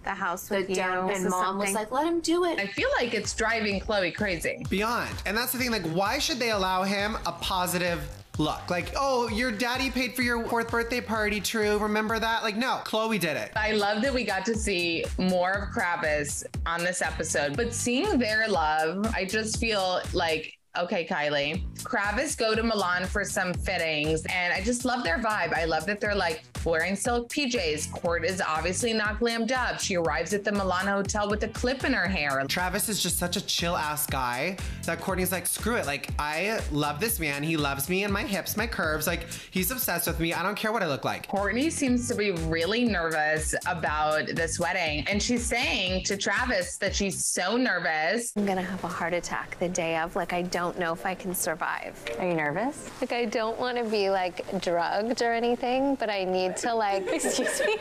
the house with you. And mom was like, let him do it. I feel like it's driving Khloé crazy. Beyond. And that's the thing, like, why should they allow him a positive look? Like, oh, your daddy paid for your 4th birthday party, True. Remember that? Like, no, Khloé did it. I love that we got to see more of Kravis on this episode, but seeing their love, I just feel like, okay, Kylie, Kravis go to Milan for some fittings, and I just love their vibe. I love that they're like wearing silk PJs. Kourt is obviously not glammed up. She arrives at the Milan hotel with a clip in her hair. Travis is just such a chill ass guy that Kourtney's like, screw it. Like, I love this man. He loves me and my hips, my curves. Like, he's obsessed with me. I don't care what I look like. Kourtney seems to be really nervous about this wedding. And she's saying to Travis that she's so nervous. I'm gonna have a heart attack the day of. Like, I don't know if I can survive. Are you nervous? Like, I don't want to be like drugged or anything, but I need to like, excuse me.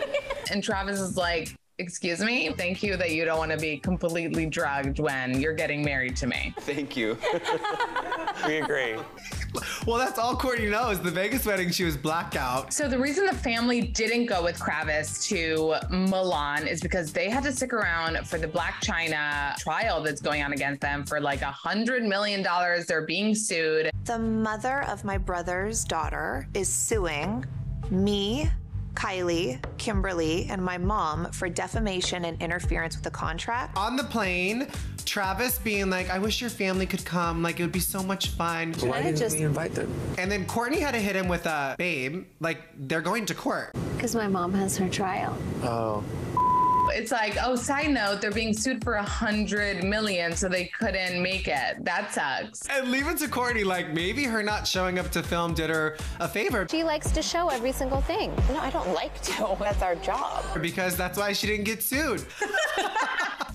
And Travis is like, excuse me? Thank you that you don't want to be completely drugged when you're getting married to me. Thank you. We agree. Well, that's all Kourtney knows. The Vegas wedding, she was blackout. So the reason the family didn't go with Kravis to Milan is because they had to stick around for the Black China trial that's going on against them for like $100 million. They're being sued. The mother of my brother's daughter is suing me, Kylie, Kimberly, and my mom for defamation and interference with the contract. On the plane, Travis being like, I wish your family could come. Like, it would be so much fun. Why didn't we invite them? And then Kourtney had to hit him with a, babe, like, they're going to court. Because my mom has her trial. Oh. It's like, oh, side note, they're being sued for $100 million, so they couldn't make it. That sucks. And leave it to Kourtney, like, maybe her not showing up to film did her a favor. She likes to show every single thing. No, I don't like to. That's our job. Because that's why she didn't get sued.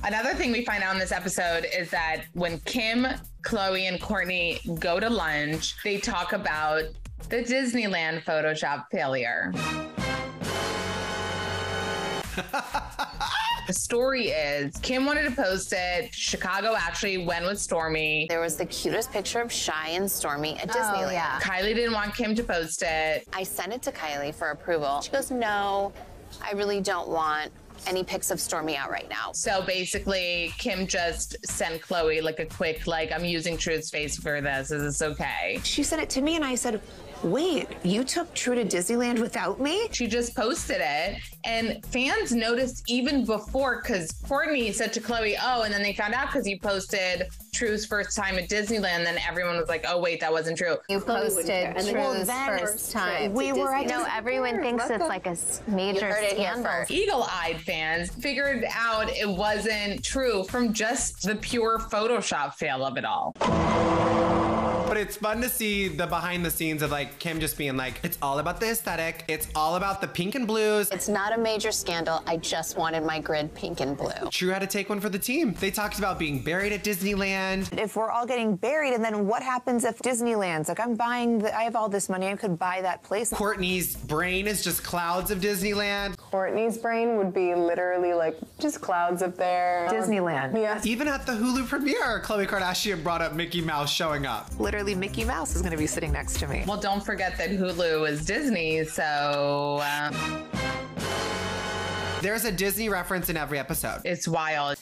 Another thing we find out in this episode is that when Kim, Khloé, and Kourtney go to lunch, they talk about the Disneyland Photoshop failure. The story is Kim wanted to post it. Chicago actually went with Stormi. There was the cutest picture of Shy and Stormi at Disneyland. Oh, yeah. Kylie didn't want Kim to post it. I sent it to Kylie for approval. She goes, no, I really don't want any pics of Stormi out right now. So basically, Kim just sent Khloé like a quick, like, I'm using True's face for this. Is this okay? She sent it to me and I said, wait, you took True to Disneyland without me? She just posted it, and fans noticed even before, because Kourtney said to Khloé, oh, and then they found out because you posted True's first time at Disneyland, then everyone was like, oh, wait, that wasn't true. You posted True's first time. We were at everyone thinks it's like a major scandal. Eagle-eyed fans figured out it wasn't true from just the pure Photoshop fail of it all. But it's fun to see the behind the scenes of like Kim just being like, it's all about the aesthetic. It's all about the pink and blues. It's not a major scandal. I just wanted my grid pink and blue. True had to take one for the team. They talked about being buried at Disneyland. If we're all getting buried, and then what happens if Disneyland's like, I have all this money, I could buy that place. Kourtney's brain is just clouds of Disneyland. Kourtney's brain would be literally like just clouds up there. Disneyland. Yeah. Even at the Hulu premiere, Khloé Kardashian brought up Mickey Mouse showing up. Literally, Mickey Mouse is going to be sitting next to me. Well, don't forget that Hulu is Disney, so... There's a Disney reference in every episode. It's wild.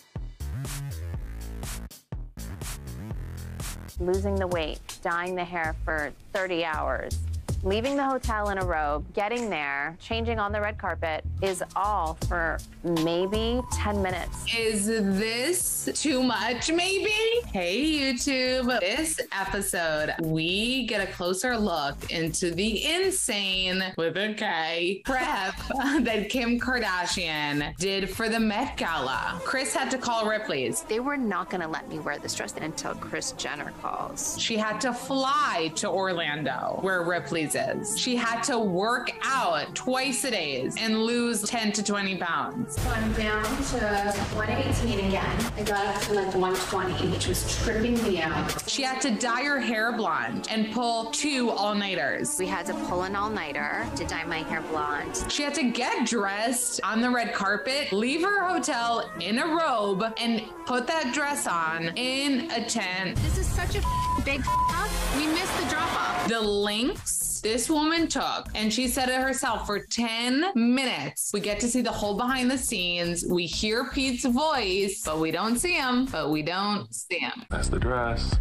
losing the weight, dyeing the hair for 30 hours, leaving the hotel in a robe, getting there, changing on the red carpet is all for maybe 10 minutes. Is this too much, maybe? Hey, YouTube. This episode, we get a closer look into the insane, with a K, prep that Kim Kardashian did for the Met Gala. Kris had to call Ripley's. They were not going to let me wear this dress until Kris Jenner calls. She had to fly to Orlando, where Ripley's is. She had to work out twice a day and lose 10 to 20 pounds. So I'm down to 118 again. I got up to like 120, which was tripping me out. She had to dye her hair blonde and pull 2 all-nighters. We had to pull an all-nighter to dye my hair blonde. She had to get dressed on the red carpet, leave her hotel in a robe, and put that dress on in a tent. This is such a big up. We missed the drop-off. The lengths this woman took, and she said it herself, for 10 minutes. We get to see the whole behind the scenes. We hear Pete's voice, but we don't see him. That's the dress.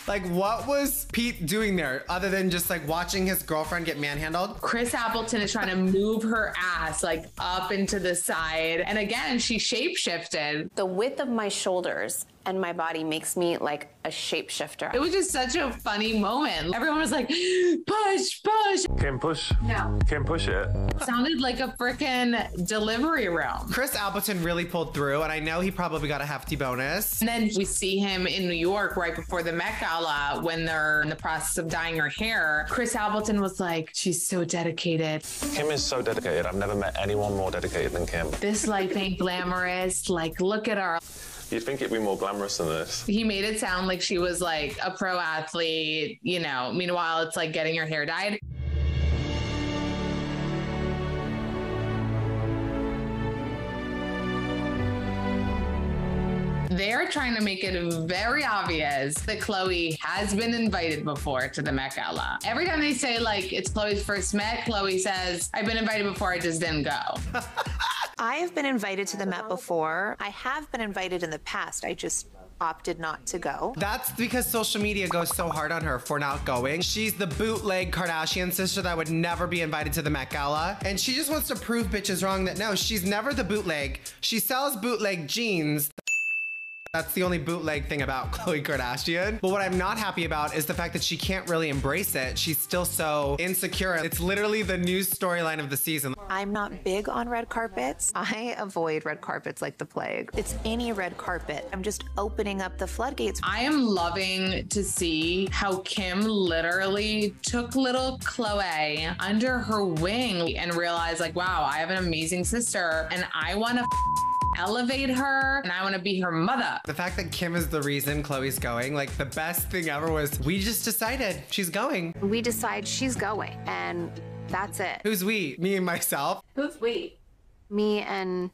Like, what was Pete doing there other than just like watching his girlfriend get manhandled? Kris Appleton is trying to move her ass like up into the side. And again, she shapeshifted. The width of my shoulders and my body makes me like a shapeshifter. It was just such a funny moment. Everyone was like, push, push. Kim, push. No. Kim, push it. Sounded like a freaking delivery room. Kris Appleton really pulled through, and I know he probably got a hefty bonus. And then we see him in New York right before the Met Gala when they're in the process of dyeing her hair. Kris Appleton was like, she's so dedicated. Kim is so dedicated. I've never met anyone more dedicated than Kim. This life ain't glamorous. Like, look at her. You'd think it'd be more glamorous than this. He made it sound like she was like a pro athlete, you know. Meanwhile, it's like getting your hair dyed. They're trying to make it very obvious that Khloé has been invited before to the Met Gala. Every time they say like it's Khloé's first Met, Khloé says, I've been invited before, I just didn't go. I have been invited to the Met before. I have been invited in the past. I just opted not to go. That's because social media goes so hard on her for not going. She's the bootleg Kardashian sister that would never be invited to the Met Gala. And she just wants to prove bitches wrong that no, she's never the bootleg. She sells bootleg jeans. That's the only bootleg thing about Khloé Kardashian. But what I'm not happy about is the fact that she can't really embrace it. She's still so insecure. It's literally the news storyline of the season. I'm not big on red carpets. I avoid red carpets like the plague. It's any red carpet. I'm just opening up the floodgates. I am loving to see how Kim literally took little Khloé under her wing and realized like, wow, I have an amazing sister and I want to elevate her and I want to be her mother. The fact that Kim is the reason Khloé's going, like the best thing ever was we just decided she's going. We decide she's going, and that's it. Who's we? Me and myself? Who's we? Me and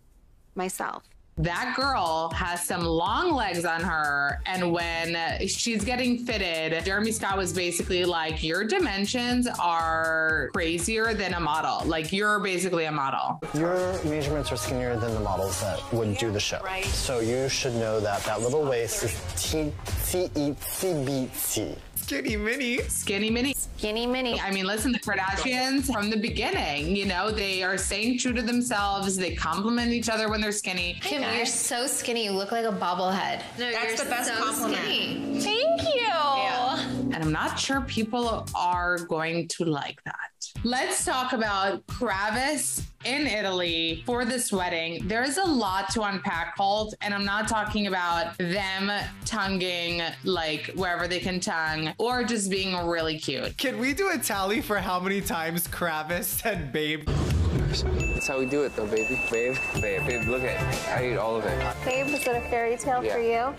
myself. That girl has some long legs on her, and when she's getting fitted, Jeremy Scott was basically like, your dimensions are crazier than a model. Like, you're basically a model. Your measurements are skinnier than the models that would do the show. Right. So you should know that that little waist is teensy-beensy. Skinny mini. Skinny mini. Skinny mini. I mean, listen, the Kardashians from the beginning, you know, they are staying true to themselves. They compliment each other when they're skinny. Kim, you're so skinny. You look like a bobblehead. No, That's the best compliment. Skinny. Thank you. Yeah. And I'm not sure people are going to like that. Let's talk about Travis in Italy for this wedding. There's a lot to unpack, Colt, and I'm not talking about them tonguing like wherever they can tongue or just being really cute. Can we do a tally for how many times Travis said babe? That's how we do it though, baby. Babe, babe, babe, look at it. I ate all of it. Babe, was it a fairy tale for you?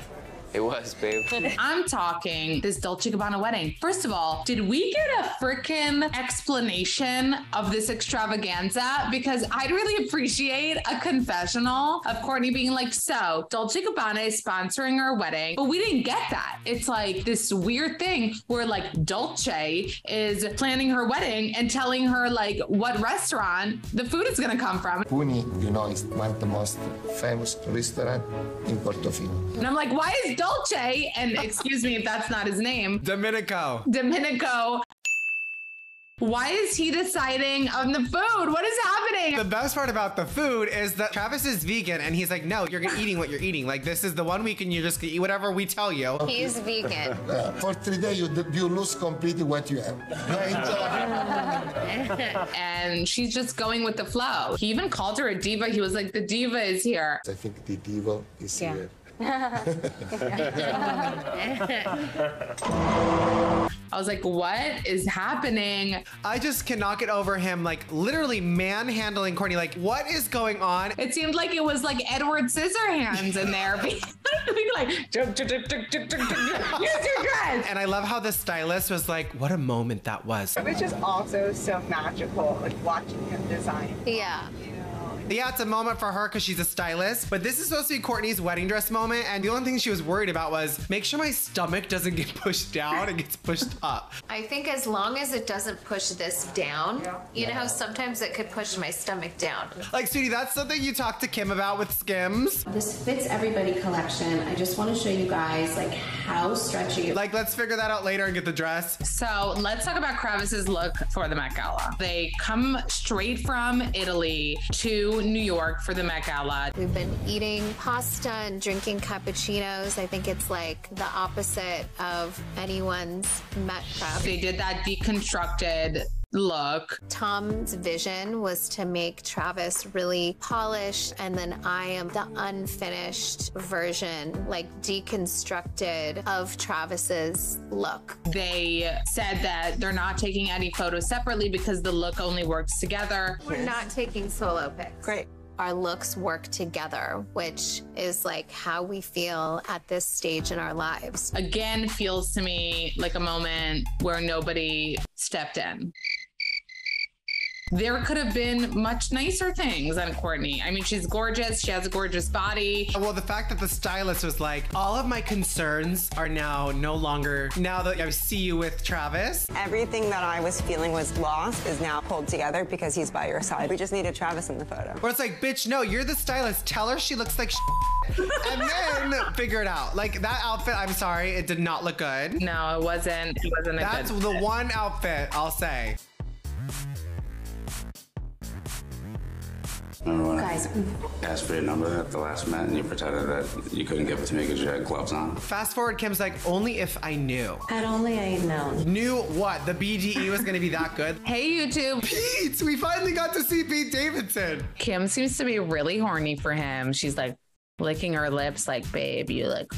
It was, babe. I'm talking this Dolce & Gabbana wedding. First of all, did we get a freaking explanation of this extravaganza? Because I'd really appreciate a confessional of Kourtney being like, so Dolce & Gabbana is sponsoring our wedding, but we didn't get that. It's like this weird thing where like Dolce is planning her wedding and telling her like what restaurant the food is gonna come from. Puni, you know, is one of the most famous restaurants in Portofino. And I'm like, why is Dolce, and excuse me if that's not his name. Domenico. Why is he deciding on the food? What is happening? The best part about the food is that Travis is vegan and he's like, no, you're eating what you're eating. Like, this is the 1 week and you're just gonna eat whatever we tell you. He's vegan. For 3 days, you lose completely what you have. And she's just going with the flow. He even called her a diva. He was like, the diva is here. I think the diva is here. I was like, what is happening? I just cannot get over him, like, literally manhandling Kourtney. Like, what is going on? It seemed like it was like Edward Scissorhands in there. Being like, use your dress. And I love how the stylist was like, what a moment that was. It was just also so magical, like watching him design. Yeah. Yeah, it's a moment for her because she's a stylist, but this is supposed to be Kourtney's wedding dress moment, and the only thing she was worried about was make sure my stomach doesn't get pushed down and gets pushed up. I think as long as it doesn't push this down, you know how sometimes it could push my stomach down. Like, sweetie, that's something you talked to Kim about with Skims. This Fits Everybody collection. I just want to show you guys like how stretchy. Like, let's figure that out later and get the dress. So let's talk about Kravis's look for the Met Gala. They come straight from Italy to New York for the Met Gala. We've been eating pasta and drinking cappuccinos. I think it's like the opposite of anyone's Met prep. They did that deconstructed look. Tom's vision was to make Travis really polished, and then I am the unfinished version, like deconstructed of Travis's look. They said that they're not taking any photos separately because the look only works together. We're not taking solo pics. Great. Our looks work together, which is like how we feel at this stage in our lives. Again, feels to me like a moment where nobody stepped in. There could have been much nicer things on Kourtney. I mean, she's gorgeous. She has a gorgeous body. Well, the fact that the stylist was like, all of my concerns are now no longer, now that I see you with Travis. Everything that I was feeling was lost is now pulled together because he's by your side. We just needed Travis in the photo. Where it's like, bitch, no, you're the stylist. Tell her she looks like and then figure it out. Like, that outfit, I'm sorry, it did not look good. No, it wasn't. It wasn't a That's good the one outfit, I'll say. Remember when I asked for your number at the last Met and you pretended that you couldn't give it to me because you had gloves on? Fast forward, Kim's like, only if I knew. Had only I known. Knew what? The BDE was gonna be that good? Hey, YouTube. Pete, we finally got to see Pete Davidson. Kim seems to be really horny for him. She's like licking her lips like, babe, you look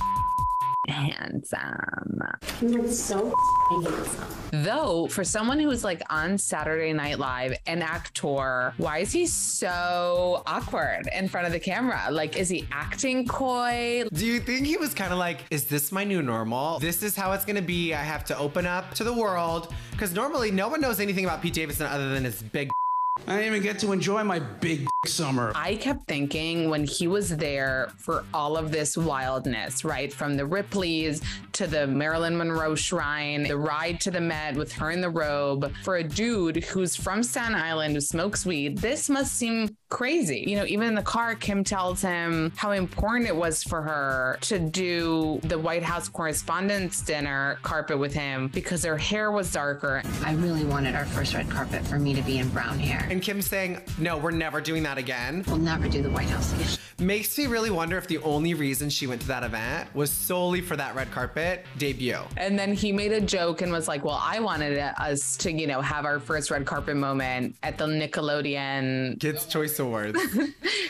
handsome. You look so handsome. Though, for someone who's like on Saturday Night Live, an actor, why is he so awkward in front of the camera? Like, is he acting coy? Do you think he was kind of like, is this my new normal? This is how it's gonna be. I have to open up to the world. Because normally no one knows anything about Pete Davidson other than his big I didn't even get to enjoy my big summer. I kept thinking when he was there for all of this wildness, right? From the Ripleys to the Marilyn Monroe shrine, the ride to the Met with her in the robe, for a dude who's from Staten Island who smokes weed, this must seem crazy. You know, even in the car, Kim tells him how important it was for her to do the White House Korrespondents dinner carpet with him because her hair was darker. I really wanted our first red carpet for me to be in brown hair. And Kim's saying, no, we're never doing that again. We'll never do the White House again. Makes me really wonder if the only reason she went to that event was solely for that red carpet debut. And then he made a joke and was like, well, I wanted us to, you know, have our first red carpet moment at the Nickelodeon Kids' Choice Awards.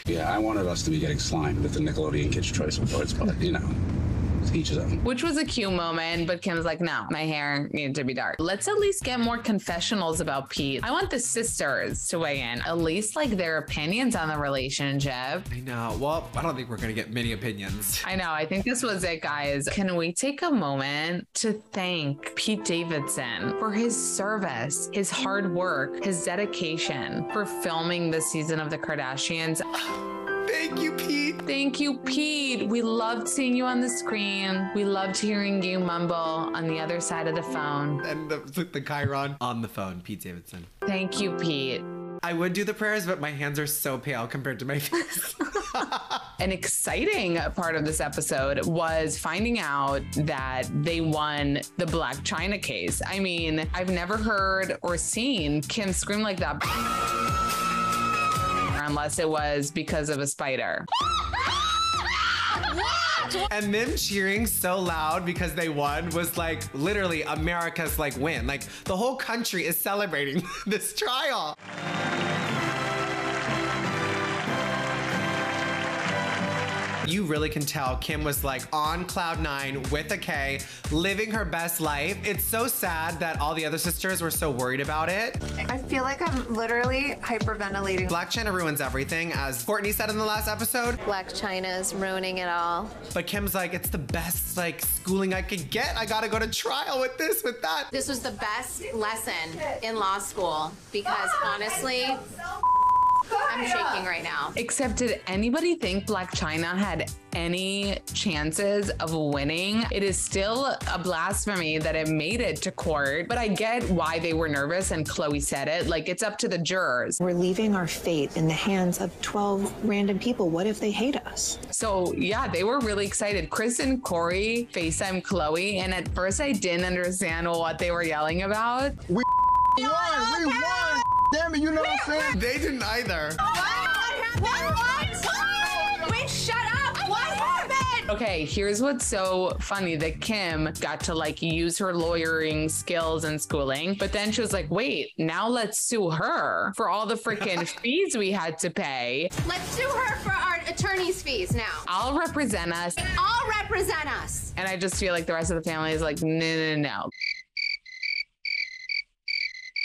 Yeah, I wanted us to be getting slimed at the Nickelodeon Kids' Choice Awards, but you know. Each his own. Which was a cute moment, but Kim's like, no, my hair needed to be dark. Let's at least get more confessionals about Pete. I want the sisters to weigh in, at least like their opinions on the relationship. I know. Well, I don't think we're gonna get many opinions. I know. I think this was it, guys. Can we take a moment to thank Pete Davidson for his service, his hard work, his dedication for filming this season of The Kardashians? Thank you, Pete. Thank you, Pete. We loved seeing you on the screen. We loved hearing you mumble on the other side of the phone. And the Chiron on the phone, Pete Davidson. Thank you, Pete. I would do the prayers, but my hands are so pale compared to my face. An exciting part of this episode was finding out that they won the Blac Chyna case. I mean, I've never heard or seen Kim scream like that unless it was because of a spider. And them cheering so loud because they won was like literally America's like win. Like the whole country is celebrating this trial. You really can tell Kim was like on cloud 9 with a K, living her best life. It's so sad that all the other sisters were so worried about it. I feel like I'm literally hyperventilating. Blac Chyna ruins everything, as Kourtney said in the last episode. Blac Chyna's ruining it all. But Kim's like, it's the best like schooling I could get. I gotta go to trial with this, with that. This was the best lesson in law school because honestly, I'm shaking right now. Except, did anybody think Blac Chyna had any chances of winning? It is still a blasphemy that it made it to court, but I get why they were nervous, and Khloé said it. Like, it's up to the jurors. We're leaving our fate in the hands of 12 random people. What if they hate us? So yeah, they were really excited. Kris and Corey FaceTime Khloé, and at first I didn't understand what they were yelling about. We won! Damn it, you know what I'm saying? They didn't either. What? Wait, shut up! What happened? Okay, here's what's so funny, that Kim got to like use her lawyering skills and schooling, but then she was like, wait, now let's sue her for all the freaking fees we had to pay. Let's sue her for our attorney's fees now. I'll represent us. I'll represent us. And I just feel like the rest of the family is like, no.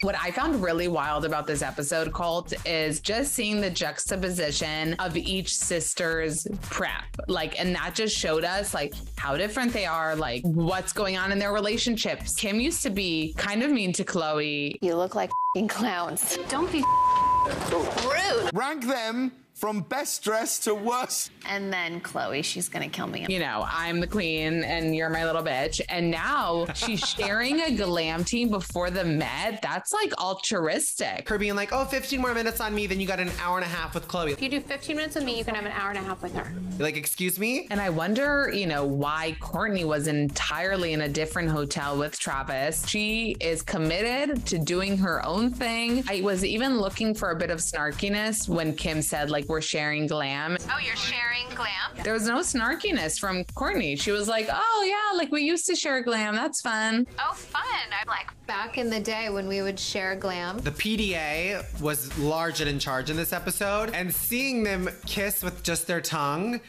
What I found really wild about this episode, Colt, is just seeing the juxtaposition of each sister's prep. Like, and that just showed us like how different they are, like what's going on in their relationships. Kim used to be kind of mean to Khloé. You look like clowns. Don't be rude. Rank them from best dressed to worst. And then Khloé, she's gonna kill me. You know, I'm the queen and you're my little bitch. And now she's sharing a glam team before the Met. That's like altruistic. Her being like, oh, 15 more minutes on me, then you got an hour and a half with Khloé. If you do 15 minutes with me, you can have an hour and a half with her. Like, excuse me? And I wonder, you know, why Kourtney was entirely in a different hotel with Travis. She is committed to doing her own thing. I was even looking for a bit of snarkiness when Kim said, like, we're sharing glam. Oh, you're sharing glam? There was no snarkiness from Kourtney. She was like, oh yeah, like we used to share glam. That's fun. Oh, fun. I'm like, back in the day when we would share glam. The PDA was large and in charge in this episode, and seeing them kiss with just their tongue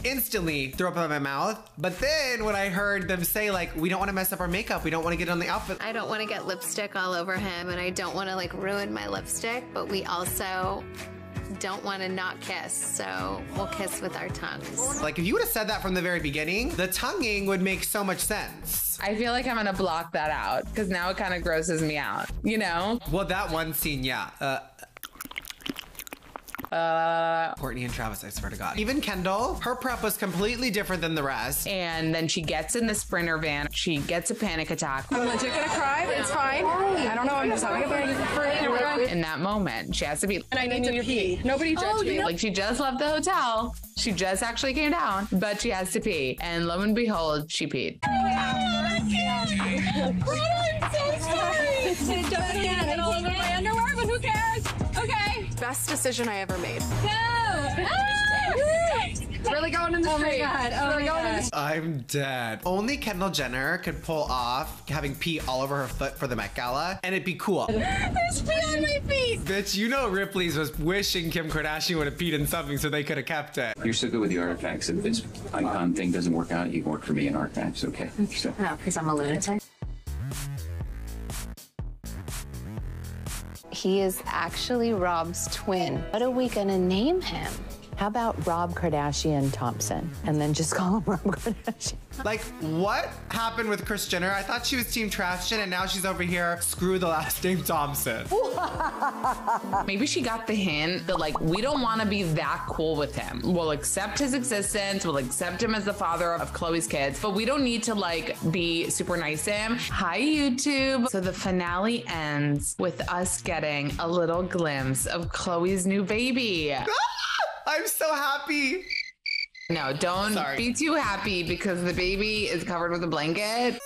instantly threw up in my mouth. But then when I heard them say, like, we don't want to mess up our makeup, we don't want to get on the outfit. I don't want to get lipstick all over him, and I don't want to like ruin my lipstick, but we also don't want to not kiss, so we'll kiss with our tongues. Like, if you would have said that from the very beginning, the tonguing would make so much sense. I feel like I'm gonna block that out because now it kind of grosses me out, you know? Well, that one scene, yeah. Kourtney and Travis, I swear to God. Even Kendall, her prep was completely different than the rest. And then she gets in the Sprinter van. She gets a panic attack. I'm legit gonna cry, but it's fine. I don't know, I'm just having a panic attack. In that moment, she has to be. And I need to pee. Nobody judged me. Like, she just left the hotel. She just actually came down, but she has to pee. And lo and behold, she peed. I'm so sorry. It doesn't get all over my underwear, but who cares? Okay. Best decision I ever made. Go! Really going in the street. Oh my God. Oh my God. I'm dead. Only Kendall Jenner could pull off having pee all over her foot for the Met Gala, and it'd be cool. There's pee on my feet. Bitch, you know Ripley's was wishing Kim Kardashian would have peed in something so they could have kept it. You're so good with the artifacts. If this icon thing doesn't work out, you can work for me in artifacts, okay? So. No, because I'm a lunatic. He is actually Rob's twin. What are we gonna name him? How about Rob Kardashian Thompson? And then just call him Rob Kardashian. Like, what happened with Kris Jenner? I thought she was Team Trashton, and now she's over here, screw the last name Thompson. Maybe she got the hint that, like, we don't want to be that cool with him. We'll accept his existence. We'll accept him as the father of Khloé's kids, but we don't need to, like, be super nice to him. Hi, YouTube. So the finale ends with us getting a little glimpse of Khloé's new baby. I'm so happy. No, don't be too happy because the baby is covered with a blanket.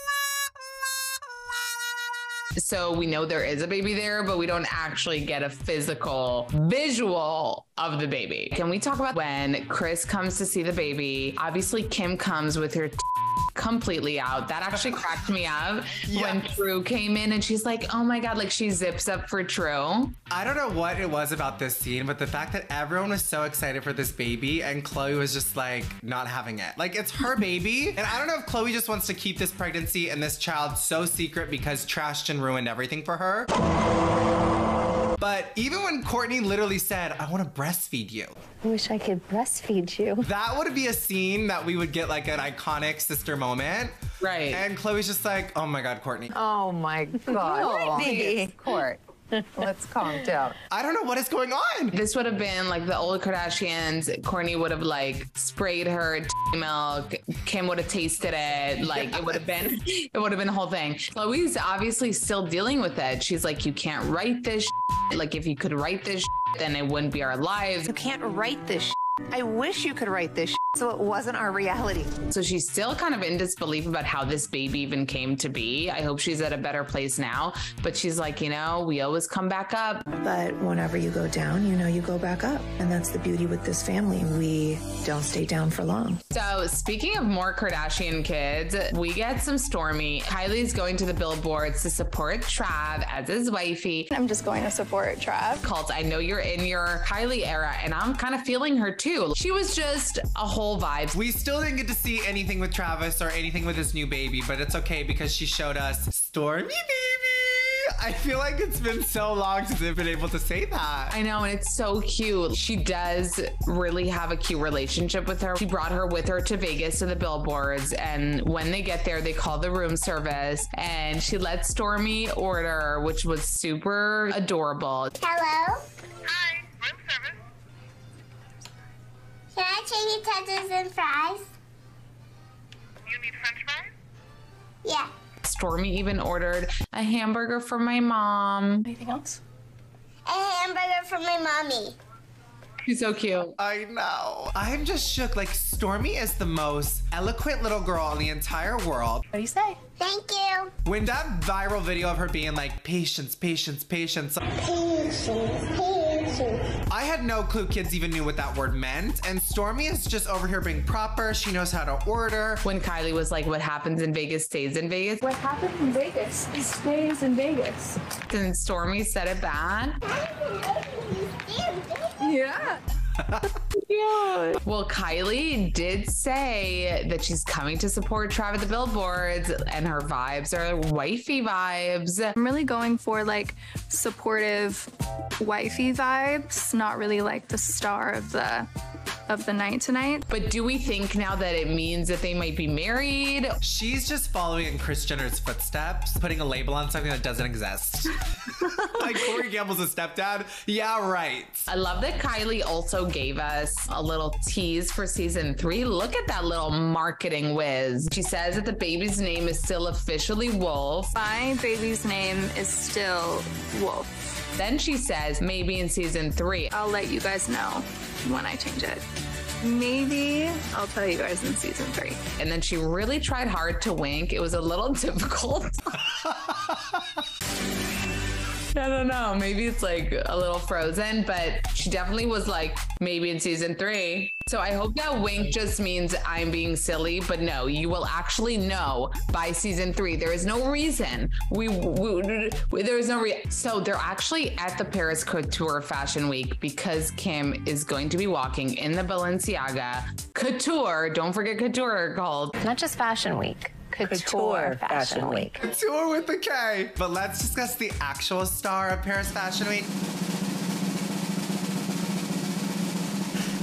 So we know there is a baby there, but we don't actually get a physical visual of the baby. Can we talk about when Kris comes to see the baby? Obviously, Kim comes with her completely out. That actually cracked me up when True came in and she's like, oh my God, like she zips up for True. I don't know what it was about this scene, but the fact that everyone was so excited for this baby and Khloé was just like not having it. Like it's her baby. And I don't know if Khloé just wants to keep this pregnancy and this child so secret because Trashton ruined everything for her. But even when Kourtney literally said, I want to breastfeed you. I wish I could breastfeed you. That would be a scene that we would get like an iconic sister moment. Right. And Khloé's just like, oh my God, Kourtney. Oh my God. Kourt. Let's calm down. I don't know what is going on. This would have been like the old Kardashians. Kourtney would have like sprayed her milk. Kim would have tasted it. Like it would have been the whole thing. Khloé's obviously still dealing with it. She's like, you can't write this shit. Like if you could write this shit, then it wouldn't be our lives. You can't write this shit. I wish you could write this shit so it wasn't our reality. So she's still kind of in disbelief about how this baby even came to be. I hope she's at a better place now. But she's like, you know, we always come back up. But whenever you go down, you know you go back up. And that's the beauty with this family. We don't stay down for long. So speaking of more Kardashian kids, we get some Stormi. Kylie's going to the Billboards to support Trav as his wifey. I'm just going to support Trav. Colt, I know you're in your Kylie era, and I'm kind of feeling her too. She was just a whole vibe. We still didn't get to see anything with Travis or anything with his new baby, but it's okay because she showed us Stormi baby. I feel like it's been so long since they've been able to say that. I know, and it's so cute. She does really have a cute relationship with her. She brought her with her to Vegas to the Billboards, and when they get there, they call the room service, and she let Stormi order, which was super adorable. Hello? Hi, room service. Can I chicken tenders and fries? You need French fries? Yeah. Stormi even ordered a hamburger for my mom. Anything else? A hamburger for my mommy. She's so cute. I know. I'm just shook. Like, Stormi is the most eloquent little girl in the entire world. What do you say? Thank you. When that viral video of her being like, patience, patience, patience. I had no clue kids even knew what that word meant. And Stormi is just over here being proper. She knows how to order. When Kylie was like, what happens in Vegas stays in Vegas. What happens in Vegas stays in Vegas. Then Stormi said it bad. Yeah. Yeah. Well, Kylie did say that she's coming to support Trav at the Billboards, and her vibes are wifey vibes. I'm really going for like supportive wifey vibes, not really like the star of the night tonight. But do we think now that it means that they might be married? She's just following in Kris Jenner's footsteps, putting a label on something that doesn't exist. Like Corey Gamble's a stepdad? Yeah, right. I love that Kylie also gave us a little tease for season 3. Look at that little marketing whiz. She says that the baby's name is still officially Wolf. My baby's name is still Wolf. Then she says maybe in season 3. I'll let you guys know when I change it. Maybe I'll tell you guys in season 3. And then she really tried hard to wink. It was a little difficult. I don't know. Maybe it's like a little frozen, but she definitely was like, maybe in season 3. So I hope that wink just means I'm being silly, but no, you will actually know by season 3. There is no reason. There is no reason. So they're actually at the Paris Couture Fashion Week because Kim is going to be walking in the Balenciaga Couture. Don't forget Couture called. Not just Fashion Week. Couture Fashion Week. Couture with the K. But let's discuss the actual star of Paris Fashion Week.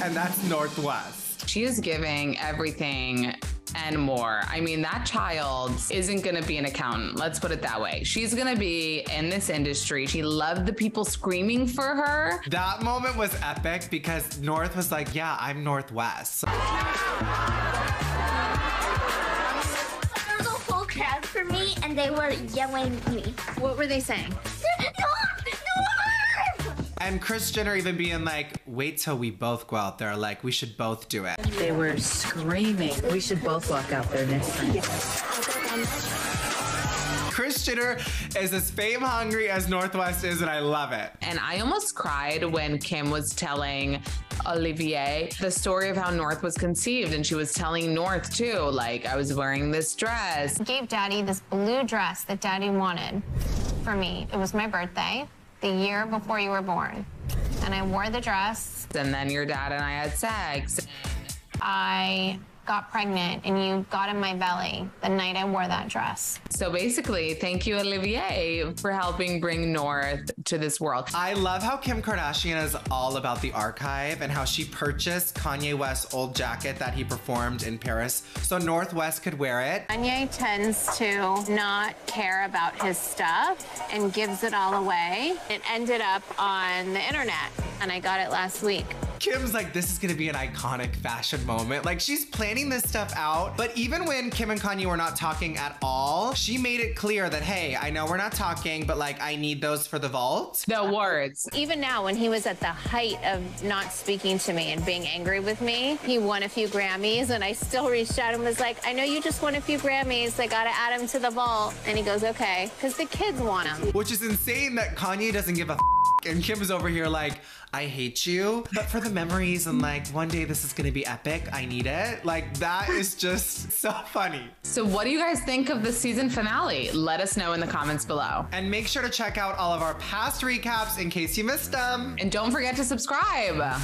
and that's Northwest. She is giving everything and more. I mean, that child isn't going to be an accountant. Let's put it that way. She's going to be in this industry. She loved the people screaming for her. That moment was epic because North was like, yeah, I'm Northwest. There's a whole crowd for me, and they were yelling at me. What were they saying? And Kris Jenner even being like, wait till we both go out there. Like, we should both do it. They were screaming. We should both walk out there next time. Kris Jenner is as fame hungry as Northwest is, and I love it. And I almost cried when Kim was telling Olivier the story of how North was conceived. And she was telling North too, like, I was wearing this dress. I gave Daddy this blue dress that Daddy wanted for me. It was my birthday, the year before you were born. And I wore the dress. And then your dad and I had sex. I got pregnant and you got in my belly the night I wore that dress. So basically, thank you, Olivier, for helping bring North to this world. I love how Kim Kardashian is all about the archive and how she purchased Kanye West's old jacket that he performed in Paris so Northwest could wear it. Kanye tends to not care about his stuff and gives it all away. It ended up on the internet and I got it last week. Kim's like, this is gonna be an iconic fashion moment. Like, she's planning this stuff out. But even when Kim and Kanye were not talking at all, she made it clear that, hey, I know we're not talking, but like, I need those for the vault. The words. Even now, when he was at the height of not speaking to me and being angry with me, he won a few Grammys and I still reached out and was like, I know you just won a few Grammys. I gotta add him to the vault. And he goes, okay, because the kids want him. Which is insane that Kanye doesn't give a and Kim is over here like, I hate you, but for the memories and like, one day this is gonna be epic, I need it. Like, that is just so funny. So what do you guys think of the season finale? Let us know in the comments below. And make sure to check out all of our past recaps in case you missed them. And don't forget to subscribe.